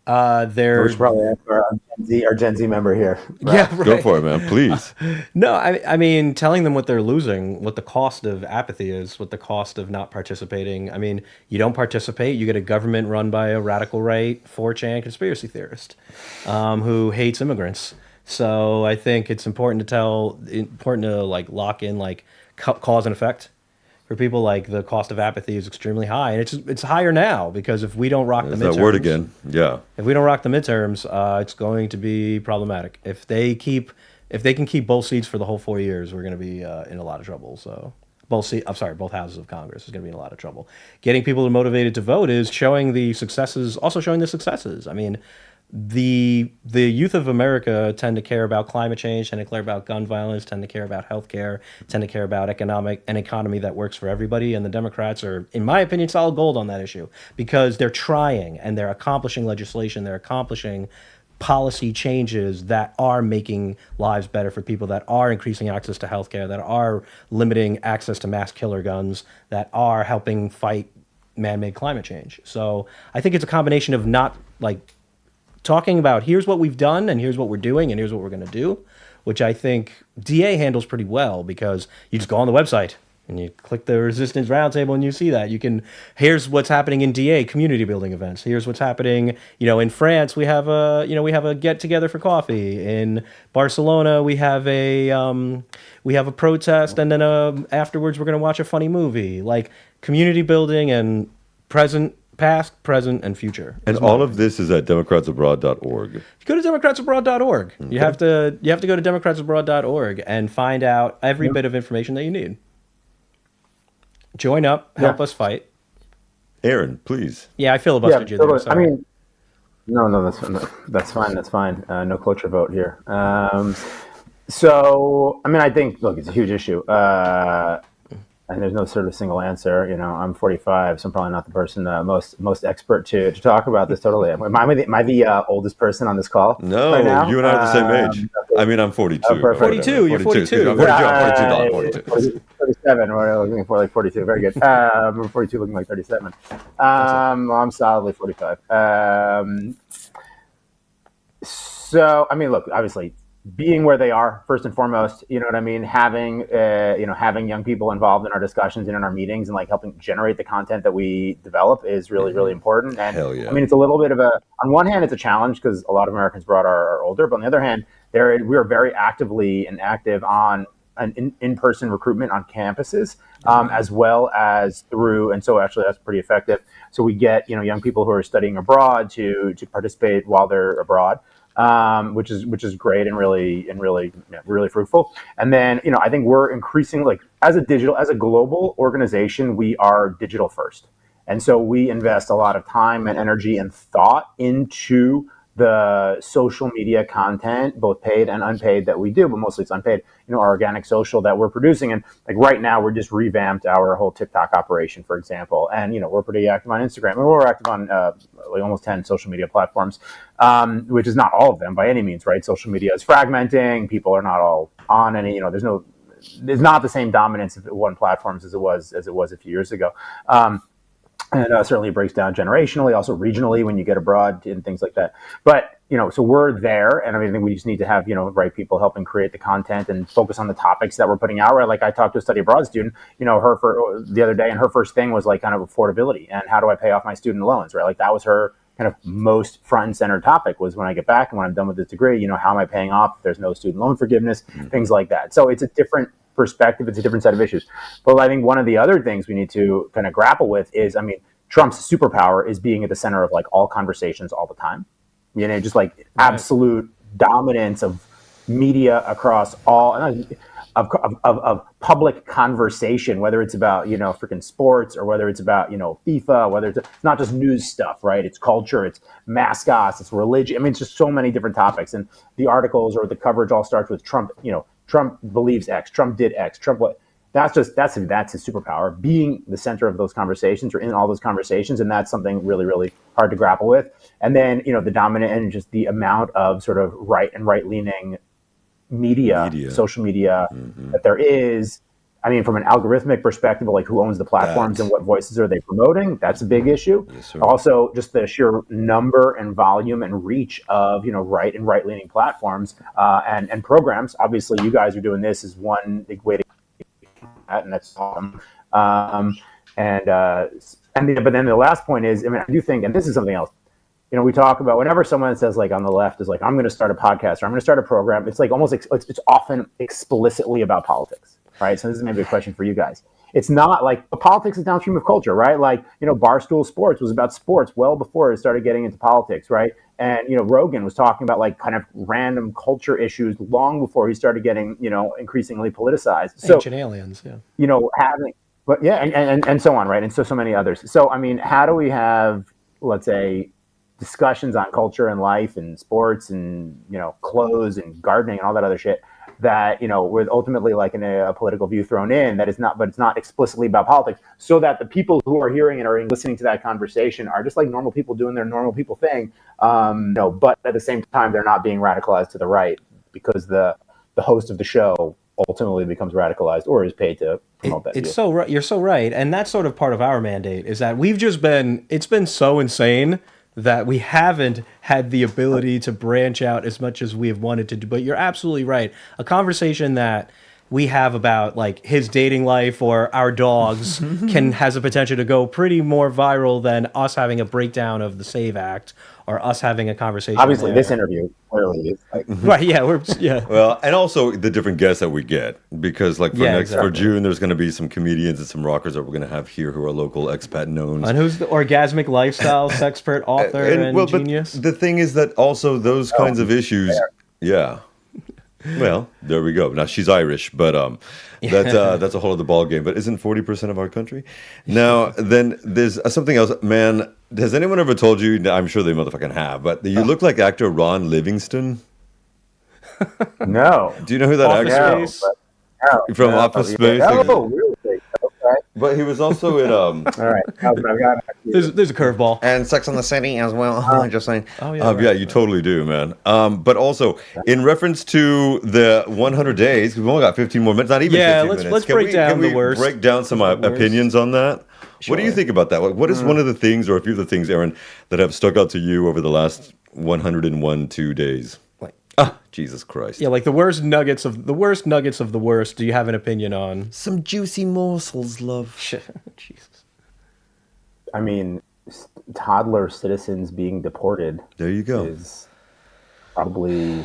There's probably our Gen Z member here. Right? Yeah, right. Go for it, man. Please. No, I mean, telling them what they're losing, what the cost of apathy is, what the cost of not participating. I mean, you don't participate, you get a government run by a radical right 4chan conspiracy theorist who hates immigrants. So I think it's important to like lock in like cause and effect. For people, like the cost of apathy is extremely high, and it's higher now because if we don't rock the midterms, that word again, yeah. If we don't rock the midterms, it's going to be problematic. If they can keep both seats for the whole 4 years, we're going to be in a lot of trouble. So both houses of Congress is going to be in a lot of trouble. Getting people motivated to vote is showing the successes. I mean, the youth of America tend to care about climate change, tend to care about gun violence, tend to care about healthcare, tend to care about an economy that works for everybody. And the Democrats are, in my opinion, solid gold on that issue because they're trying and they're accomplishing legislation, they're accomplishing policy changes that are making lives better for people, that are increasing access to healthcare, that are limiting access to mass killer guns, that are helping fight man-made climate change. So I think it's a combination of not like talking about here's what we've done and here's what we're doing and here's what we're going to do, which I think DA handles pretty well, because you just go on the website and you click the Resistance Roundtable and you see that. Here's what's happening in DA, community building events. Here's what's happening, in France we have a get together for coffee. In Barcelona we have a protest, and then afterwards we're going to watch a funny movie. Like, community building and past, present, and future. And all of this is at democratsabroad.org. Go to democratsabroad.org. Okay. You have to go to democratsabroad.org and find out every bit of information that you need. Join up, help us fight. Aaron, please. Yeah, I filibustered you there. Sorry. I mean, no, that's fine. That's fine. No cloture vote here. So, I mean, I think, look, it's a huge issue. And there's no sort of single answer. I'm 45, so I'm probably not the person most expert to talk about this. Totally. Am I the oldest person on this call? No, right now? You and I are the same age. I mean, I'm 42. 42. You're 42. I'm 42. 47. We're looking for like 42. Very good. We're 42, looking like 37. I'm solidly 45. So, I mean, look, obviously, being where they are, first and foremost, you know what I mean? Having young people involved in our discussions and in our meetings and like helping generate the content that we develop is really, really important. And hell yeah. I mean, it's a little bit of on one hand, it's a challenge because a lot of Americans abroad are older, but on the other hand, we are very actively and active on an in-person recruitment on campuses, as well as through, and so actually that's pretty effective. So we get, young people who are studying abroad to participate while they're abroad. Which is great and really fruitful. And then, I think we're increasing, like, as a global organization, we are digital first. And so we invest a lot of time and energy and thought into the social media content, both paid and unpaid, that we do, but mostly it's unpaid, our organic social that we're producing. And like right now, we're just revamped our whole TikTok operation, for example. And, we're pretty active on Instagram, and we're active on like almost 10 social media platforms, which is not all of them by any means, right? Social media is fragmenting. People are not all on any, there's not the same dominance of one platforms as it was a few years ago. And certainly it breaks down generationally, also regionally when you get abroad and things like that. But, so we're there, and I think we just need to have, right people helping create the content and focus on the topics that we're putting out, right? Like I talked to a study abroad student, the other day, and her first thing was like kind of affordability and how do I pay off my student loans, right? Like that was her kind of most front and center topic, was when I get back and when I'm done with this degree, how am I paying off if there's no student loan forgiveness, things like that. So it's a different perspective. It's a different set of issues. But I think one of the other things we need to kind of grapple with is, Trump's superpower is being at the center of like all conversations all the time. Just like absolute dominance of media across all of public conversation, whether it's about, freaking sports or whether it's about, FIFA, whether it's not just news stuff, right? It's culture, it's mascots, it's religion. It's just so many different topics. And the articles or the coverage all starts with Trump, Trump believes X, Trump did X, Trump what? That's his superpower, being the center of those conversations or in all those conversations. And that's something really, really hard to grapple with. And then, the dominant and just the amount of sort of right-leaning media, social media that there is. From an algorithmic perspective, like who owns the platforms and what voices are they promoting? That's a big issue. Yes, also, just the sheer number and volume and reach of, right-leaning platforms and programs. Obviously, you guys are doing this as one big way to and that's awesome. But then the last point is, I do think, and this is something else, we talk about whenever someone says like on the left is like, I'm going to start a podcast or I'm going to start a program, it's like almost, it's often explicitly about politics, right? So this is maybe a question for you guys. It's not like politics is downstream of culture, right? Like, Barstool Sports was about sports well before it started getting into politics, right? And, Rogan was talking about like kind of random culture issues long before he started getting, increasingly politicized. So, ancient aliens, yeah. And so on, right? And so many others. So, how do we have, let's say, discussions on culture and life and sports and, clothes and gardening and all that other shit that, with ultimately like a political view thrown in that is not, but it's not explicitly about politics, so that the people who are hearing it or listening to that conversation are just like normal people doing their normal people thing. But at the same time, they're not being radicalized to the right because the host of the show ultimately becomes radicalized or is paid to promote that. It's so right. You're so right. And that's sort of part of our mandate is that it's been so insane that we haven't had the ability to branch out as much as we have wanted to do. But you're absolutely right. A conversation that we have about like his dating life or our dogs has a potential to go pretty more viral than us having a breakdown of the SAVE Act or us having a conversation. Obviously, this interview clearly is right. Yeah. Well, and also the different guests that we get, because like for June, there's going to be some comedians and some rockers that we're going to have here who are local expat knowns. And who's the orgasmic lifestyle sexpert, author, and genius? But the thing is that also those kinds of issues, yeah. Well, there we go. Now she's Irish, but that's a whole other ball game. But isn't 40% of our country? Now then, there's something else, man. Has anyone ever told you? I'm sure they motherfucking have, but you look like actor Ron Livingston. No. Do you know who that actor is? From Office Space. Oh, really? Okay. But he was also in All right. I've got there's a curveball and Sex on the City as well. Just saying. Oh yeah. Yeah, you totally do, man. But also in reference to the 100 days, we've only got 15 more minutes. Not even 15 minutes. Let's break down the worst. Break down some opinions on that. Sure. What do you think about that? What is one of the things, or a few of the things, Aaron, that have stuck out to you over the last 102 days? Jesus Christ. Yeah, like the worst nuggets of the worst. Do you have an opinion on? Some juicy morsels, love. Jesus. I mean, toddler citizens being deported. There you go. Is probably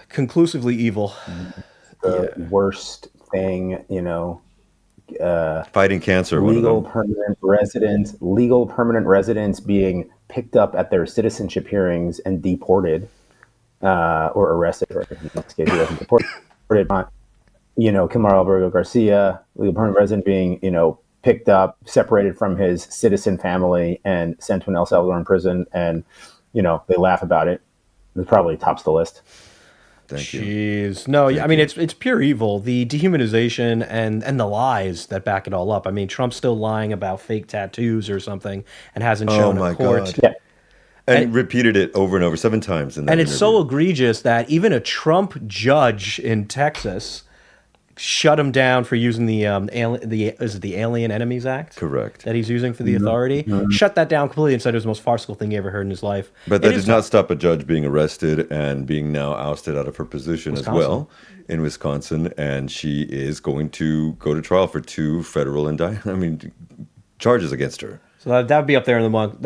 conclusively evil. The worst thing, fighting cancer. Legal permanent residents being picked up at their citizenship hearings and deported. Or arrested, or in this case, he wasn't deported. Kilmar Albergo Garcia, legal permanent resident, being, picked up, separated from his citizen family, and sent to an El Salvadoran prison. And, they laugh about it. It probably tops the list. Thank you. Jeez, no, I mean it's pure evil. The dehumanization and the lies that back it all up. I mean, Trump's still lying about fake tattoos or something, and hasn't shown a court. God. Yeah. And repeated it over and over 7 times. In that it's so egregious that even a Trump judge in Texas shut him down for using the Alien Enemies Act? Correct. That he's using for the authority. Shut that down completely and said it was the most farcical thing he ever heard in his life. But that did not stop a judge being arrested and being now ousted out of her position as well in Wisconsin. And she is going to go to trial for 2 federal charges against her. So that'd be up there among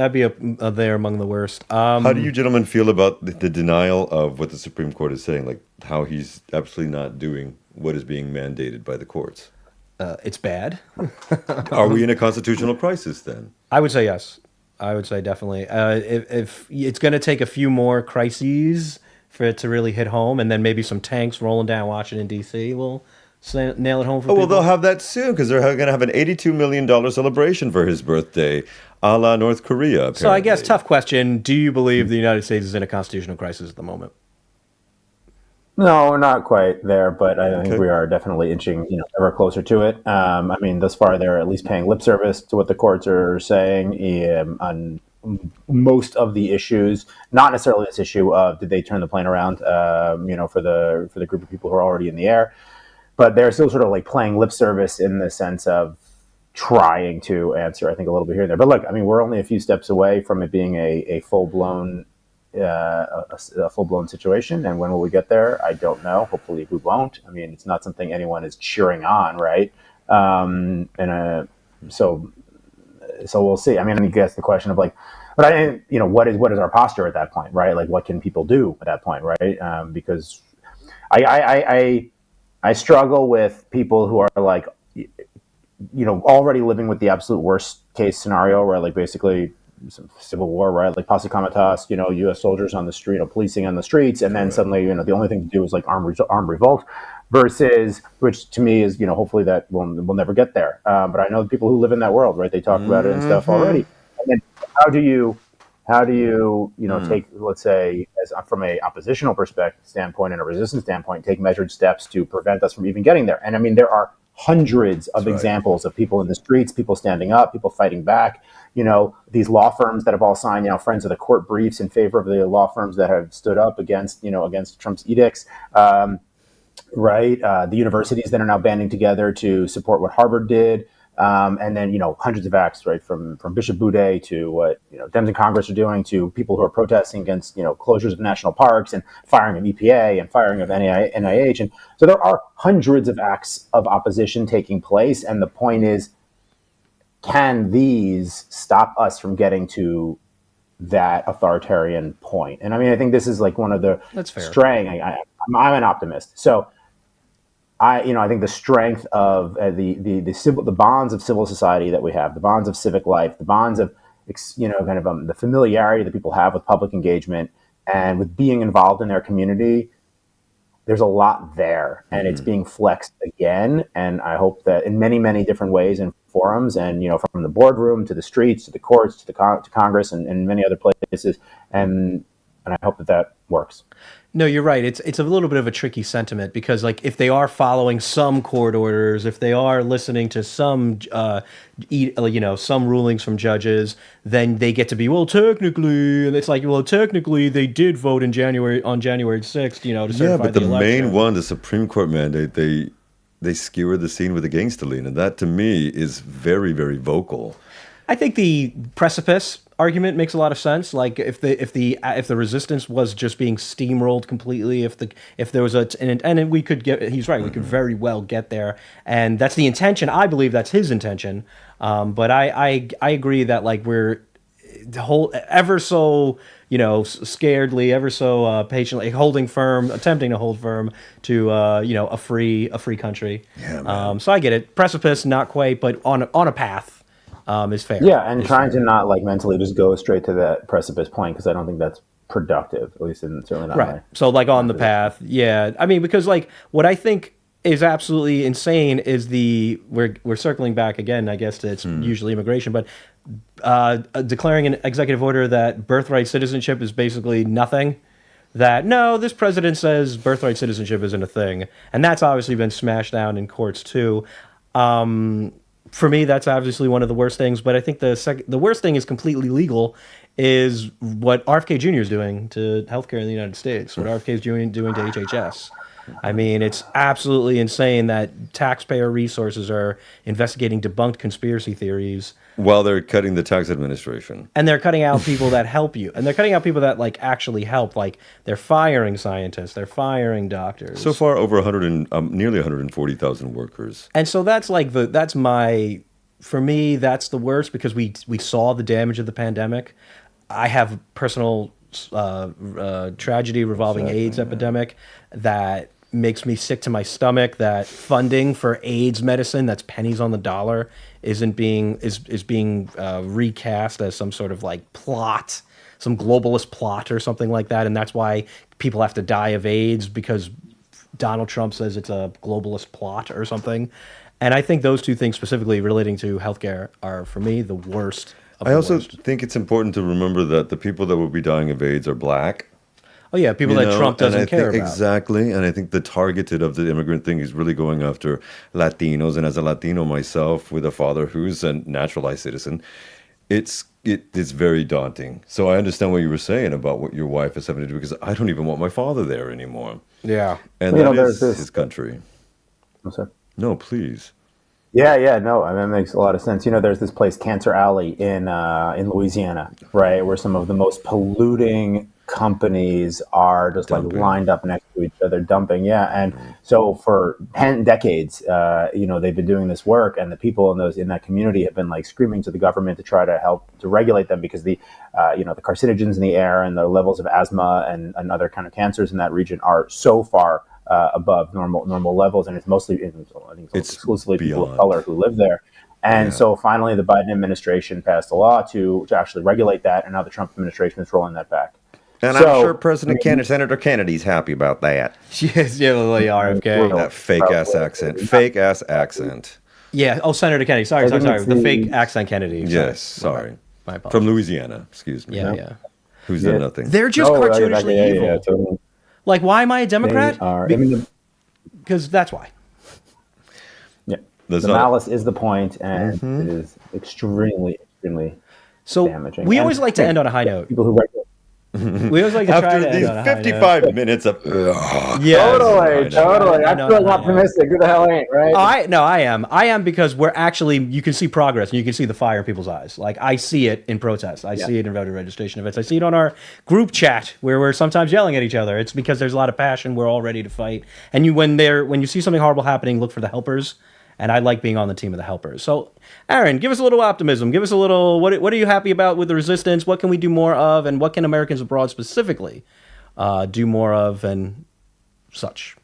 the worst. How do you gentlemen feel about the denial of what the Supreme Court is saying? Like how he's absolutely not doing what is being mandated by the courts? It's bad. Are we in a constitutional crisis then? I would say yes. I would say definitely. If it's going to take a few more crises for it to really hit home, and then maybe some tanks rolling down Washington D.C. will nail it home for people. Well, they'll have that soon because they're going to have an $82 million celebration for his birthday, a la North Korea, apparently. So I guess, tough question, do you believe the United States is in a constitutional crisis at the moment? No, we're not quite there, but I think we are definitely inching ever closer to it. Thus far, they're at least paying lip service to what the courts are saying on most of the issues, not necessarily this issue of did they turn the plane around, for the group of people who are already in the air. But they're still sort of like playing lip service in the sense of trying to answer, I think, a little bit here and there. But look, we're only a few steps away from it being a full-blown situation. And when will we get there? I don't know. Hopefully we won't. It's not something anyone is cheering on, right? So we'll see. I guess the question of like, but what is our posture at that point, right? Like, what can people do at that point, right? Because I struggle with people who are like, already living with the absolute worst case scenario, where like basically some civil war, right? Like posse comitatus, U.S. soldiers on the street, policing on the streets, and then suddenly, the only thing to do is like armed revolt, versus, which to me is, hopefully that we'll never get there. But I know the people who live in that world, right? They talk about it and stuff already. And then How do you, take, let's say, as from a oppositional perspective standpoint and a resistance standpoint, take measured steps to prevent us from even getting there? And I mean, there are hundreds of examples of people in the streets, people standing up, people fighting back. These law firms that have all signed, friends of the court briefs in favor of the law firms that have stood up against Trump's edicts. Right. The universities that are now banding together to support what Harvard did. And then, hundreds of acts, right, from Bishop Boudet to what, Dems in Congress are doing, to people who are protesting against, closures of national parks and firing of EPA and firing of NIH. And so there are hundreds of acts of opposition taking place. And the point is, can these stop us from getting to that authoritarian point? And I mean, I think this is like one of the straying. I'm an optimist. So I think the strength of the bonds of civil society that we have, the bonds of civic life, the bonds of the familiarity that people have with public engagement and with being involved in their community, there's a lot there, and it's being flexed again. And I hope that in many, many different ways and forums, and from the boardroom to the streets to the courts to to Congress and many other places, and I hope that works. No, you're right. It's a little bit of a tricky sentiment because, like, if they are following some court orders, if they are listening to some, some rulings from judges, then they get to be, well, technically, and it's like, well, technically, they did vote on January 6th, to certify but the election. main one, the Supreme Court mandate, they skewered the scene with a gangster-lean, and that to me is very, very vocal. I think the precipice argument makes a lot of sense. Like if the resistance was just being steamrolled completely, if there was and we could get, he's right, we could very well get there, and that's the intention. I believe that's his intention. But I agree that like we're the whole ever so scaredly, ever so patiently attempting to hold firm to a free country. Yeah, man. So I get it. Precipice, not quite, but on a path. Is fair. Yeah, and trying to not like mentally just go straight to that precipice point, because I don't think that's productive, at least certainly not right. So like on the path, yeah. I mean, because like what I think is absolutely insane is we're circling back again, I guess, to it's usually immigration, but declaring an executive order that birthright citizenship is basically nothing. That no, this president says birthright citizenship isn't a thing, and that's obviously been smashed down in courts too. For me, that's obviously one of the worst things. But I think the worst thing is completely legal, is what RFK Jr. is doing to healthcare in the United States. What RFK is doing to HHS. I mean, it's absolutely insane that taxpayer resources are investigating debunked conspiracy theories while they're cutting the tax administration, and they're cutting out people that help you, and they're cutting out people that like actually help. Like they're firing scientists, they're firing doctors. So far, over nearly 140,000 workers. And so that's like for me, that's the worst, because we saw the damage of the pandemic. I have personal tragedy revolving AIDS epidemic that makes me sick to my stomach, that funding for AIDS medicine that's pennies on the dollar is being recast as some sort of like plot, some globalist plot or something like that, and that's why people have to die of AIDS, because Donald Trump says it's a globalist plot or something. And I think those two things specifically relating to healthcare are, for me, the worst. I also think it's important to remember that the people that will be dying of AIDS are black. Oh yeah, people that Trump doesn't care about. Exactly, and I think the targeted of the immigrant thing is really going after Latinos. And as a Latino myself, with a father who's a naturalized citizen, it is very daunting. So I understand what you were saying about what your wife is having to do, because I don't even want my father there anymore. Yeah, and that is his country. I'm sorry. No, please. Yeah, no, I mean, that makes a lot of sense. There's this place, Cancer Alley, in Louisiana, right, where some of the most polluting companies are just dumping. Like lined up next to each other, dumping. Yeah, and so for 10 decades, they've been doing this work, and the people in that community have been like screaming to the government to try to help to regulate them, because the carcinogens in the air and the levels of asthma and other kind of cancers in that region are so far above normal levels, and it's mostly, I think it's exclusively people of color who live there. And so finally, the Biden administration passed a law to actually regulate that, and now the Trump administration is rolling that back. And I'm sure Senator Kennedy's happy about that. Yes, yeah, RFK. That fake ass accent. Yeah. Oh, Senator Kennedy. Sorry. The fake accent Kennedy. Yes. Sorry. My apologies. From Louisiana, excuse me. Yeah. Who's done nothing? They're just cartoonishly evil. Yeah, totally. Like, why am I a Democrat? They are. I mean, Because that's why. yeah, That's the not- malice is the point, and it is extremely So damaging. we And, always like to end on a high note. People who write We always like to try After to these end on a high note. 55 minutes of Yeah. Totally. I No, feel no, optimistic. Who the hell ain't, right? I am. I am because we're actually, you can see progress and you can see the fire in people's eyes. Like, I see it in protests. I see it in voter registration events. I see it on our group chat where we're sometimes yelling at each other. It's because there's a lot of passion. We're all ready to fight. And when you see something horrible happening, look for the helpers. And I like being on the team of the helpers. So, Aaron, give us a little optimism. Give us a little, what are you happy about with the resistance? What can we do more of? And what can Americans abroad specifically do more of and such?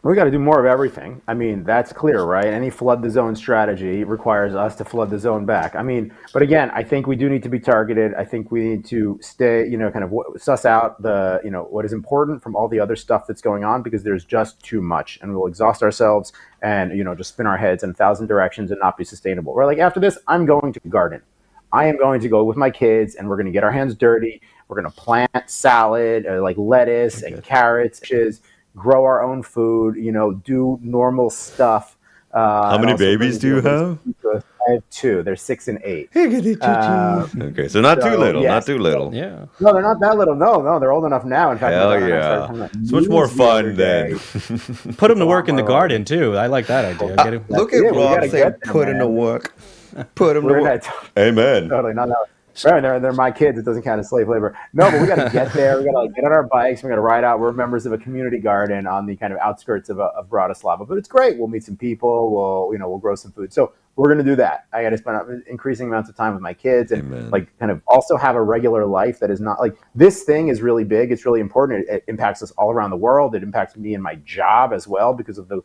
We got to do more of everything. I mean, that's clear, right? Any flood the zone strategy requires us to flood the zone back. I mean, but again, I think we do need to be targeted. I think we need to stay, kind of suss out the, what is important from all the other stuff that's going on, because there's just too much, and we'll exhaust ourselves and, just spin our heads in 1,000 directions and not be sustainable. We're like, after this, I'm going to garden. I am going to go with my kids, and we're going to get our hands dirty. We're going to plant salad, like lettuce and carrots, grow our own food, do normal stuff. How many babies do you have? I have 2. They're 6 and 8. Okay, so not too little, yes. not too little. Yeah. No, they're not that little. No, they're old enough now. In fact, Hell my daughter and I yeah. started talking about It's much more news the other fun day. than... Put them to work in the garden, too. I like that idea. Look it, at we Rob gotta saying, get them, put him to man. work. Put him to We're work. not- Amen. Totally, not that. Right, they're my kids. It doesn't count as slave labor. No, but we got to get there. We got to get on our bikes. We got to ride out. We're members of a community garden on the kind of outskirts of Bratislava. But it's great. We'll meet some people. We'll grow some food. So we're going to do that. I got to spend increasing amounts of time with my kids and kind of also have a regular life that is not like, this thing is really big. It's really important. It impacts us all around the world. It impacts me and my job as well because of the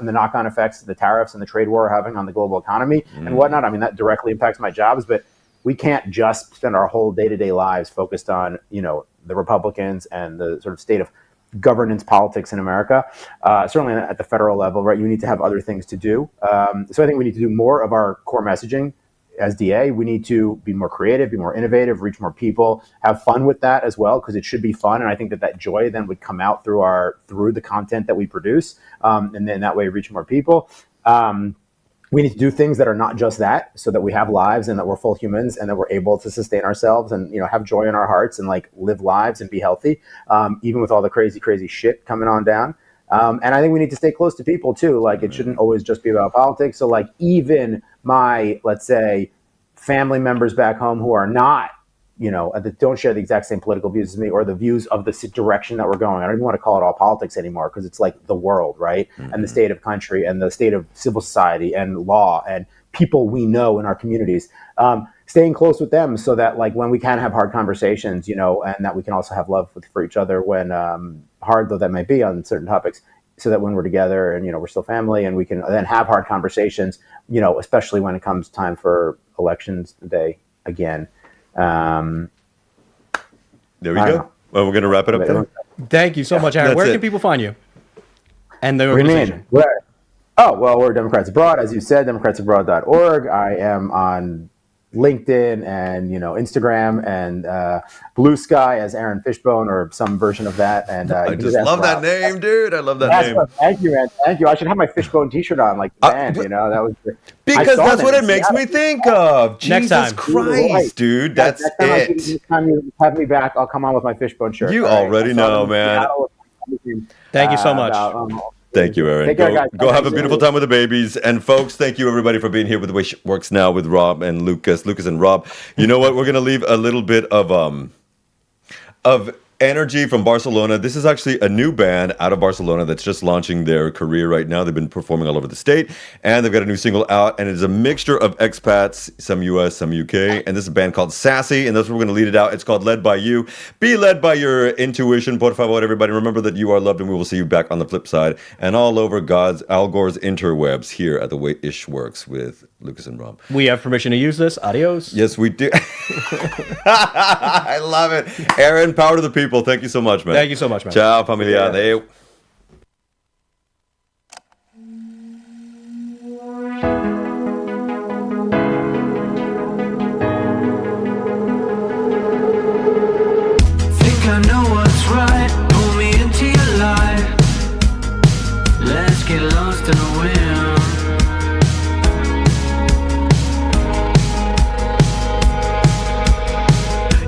knock-on effects the tariffs and the trade war are having on the global economy and whatnot. I mean, that directly impacts my jobs, but we can't just spend our whole day-to-day lives focused on, the Republicans and the sort of state of governance politics in America. Certainly at the federal level, right? You need to have other things to do. So I think we need to do more of our core messaging as DA. We need to be more creative, be more innovative, reach more people, have fun with that as well, because it should be fun. And I think that joy then would come out through the content that we produce, and then that way reach more people. We need to do things that are not just that, so that we have lives and that we're full humans and that we're able to sustain ourselves and, have joy in our hearts and like live lives and be healthy, even with all the crazy, crazy shit coming on down. And I think we need to stay close to people too. Like it shouldn't always just be about politics. So like even my, let's say, family members back home who are not, don't share the exact same political views as me or the views of the direction that we're going. I don't even want to call it all politics anymore because it's like the world, right? And the state of country and the state of civil society and law and people we know in our communities. Staying close with them so that like when we can have hard conversations, and that we can also have love for each other when hard though that might be on certain topics, so that when we're together and, we're still family and we can then have hard conversations, especially when it comes time for elections day again. There we go. Well, we're going to wrap it up there. Thank you so much, Aaron. That's Where it. can people find you? And the What do you organization? mean? Where? Oh, well, we're Democrats Abroad, as you said, democratsabroad.org. I am on LinkedIn and, Instagram and Blue Sky as Aaron Fishbone or some version of that. And I just love that name, dude. I love that name. Thank you, man. Thank you. I should have my Fishbone T-shirt on, like the band. That was Because that's what it makes me think of. Next Jesus time. Christ, dude. That's it. Next time you have me back, I'll come on with my Fishbone shirt. You all right? already know, man. Thank you so much. Thank you, Aaron. Take care, guys. Go have a beautiful time with the babies. And folks, thank you everybody for being here with Wish Works Now with Rob and Lucas and Rob. You know what? We're gonna leave a little bit of energy from Barcelona. This is actually a new band out of Barcelona that's just launching their career right now. They've been performing all over the state, and they've got a new single out, and it is a mixture of expats, some US, some UK, and this is a band called Sassy, and that's where we're going to lead it out. It's called Led by You. Be led by your intuition, por favor, everybody. Remember that you are loved, and we will see you back on the flip side, and all over Al Gore's interwebs here at the way Ish Works with Lucas and Rob. We have permission to use this. Adios. Yes, we do. I love it. Aaron, power to the people. Thank you so much, man. Thank you so much, man. Ciao, familia. Yeah. Adeu. lost in a whim.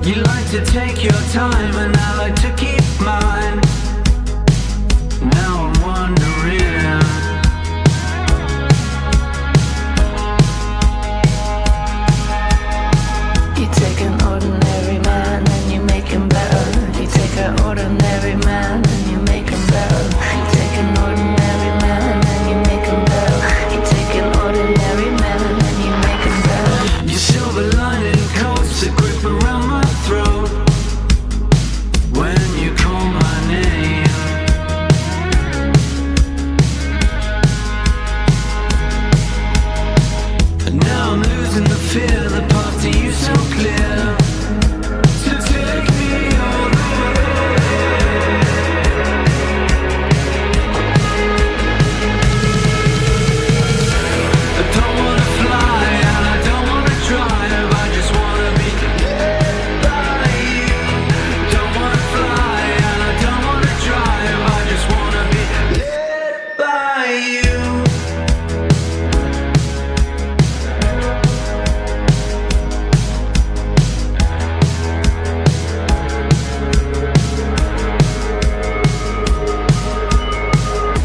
You like to take your time and I like to keep mine. Now I'm wondering, you take an ordinary man and you make him better. You take an ordinary man and you make him better. You take an ordinary man and you make him better. You take an ordinary man and you make him better. your silver lining coats a grip around my throat when you call my name. And now I'm losing the fear, the path to you so clear. So take me all the way. I don't wanna fly and I don't wanna drive, I just wanna be led by you. Don't wanna fly and I don't wanna drive, I just wanna be led by you.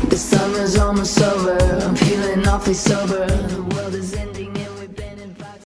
The summer's almost over, I'm feeling awfully sober.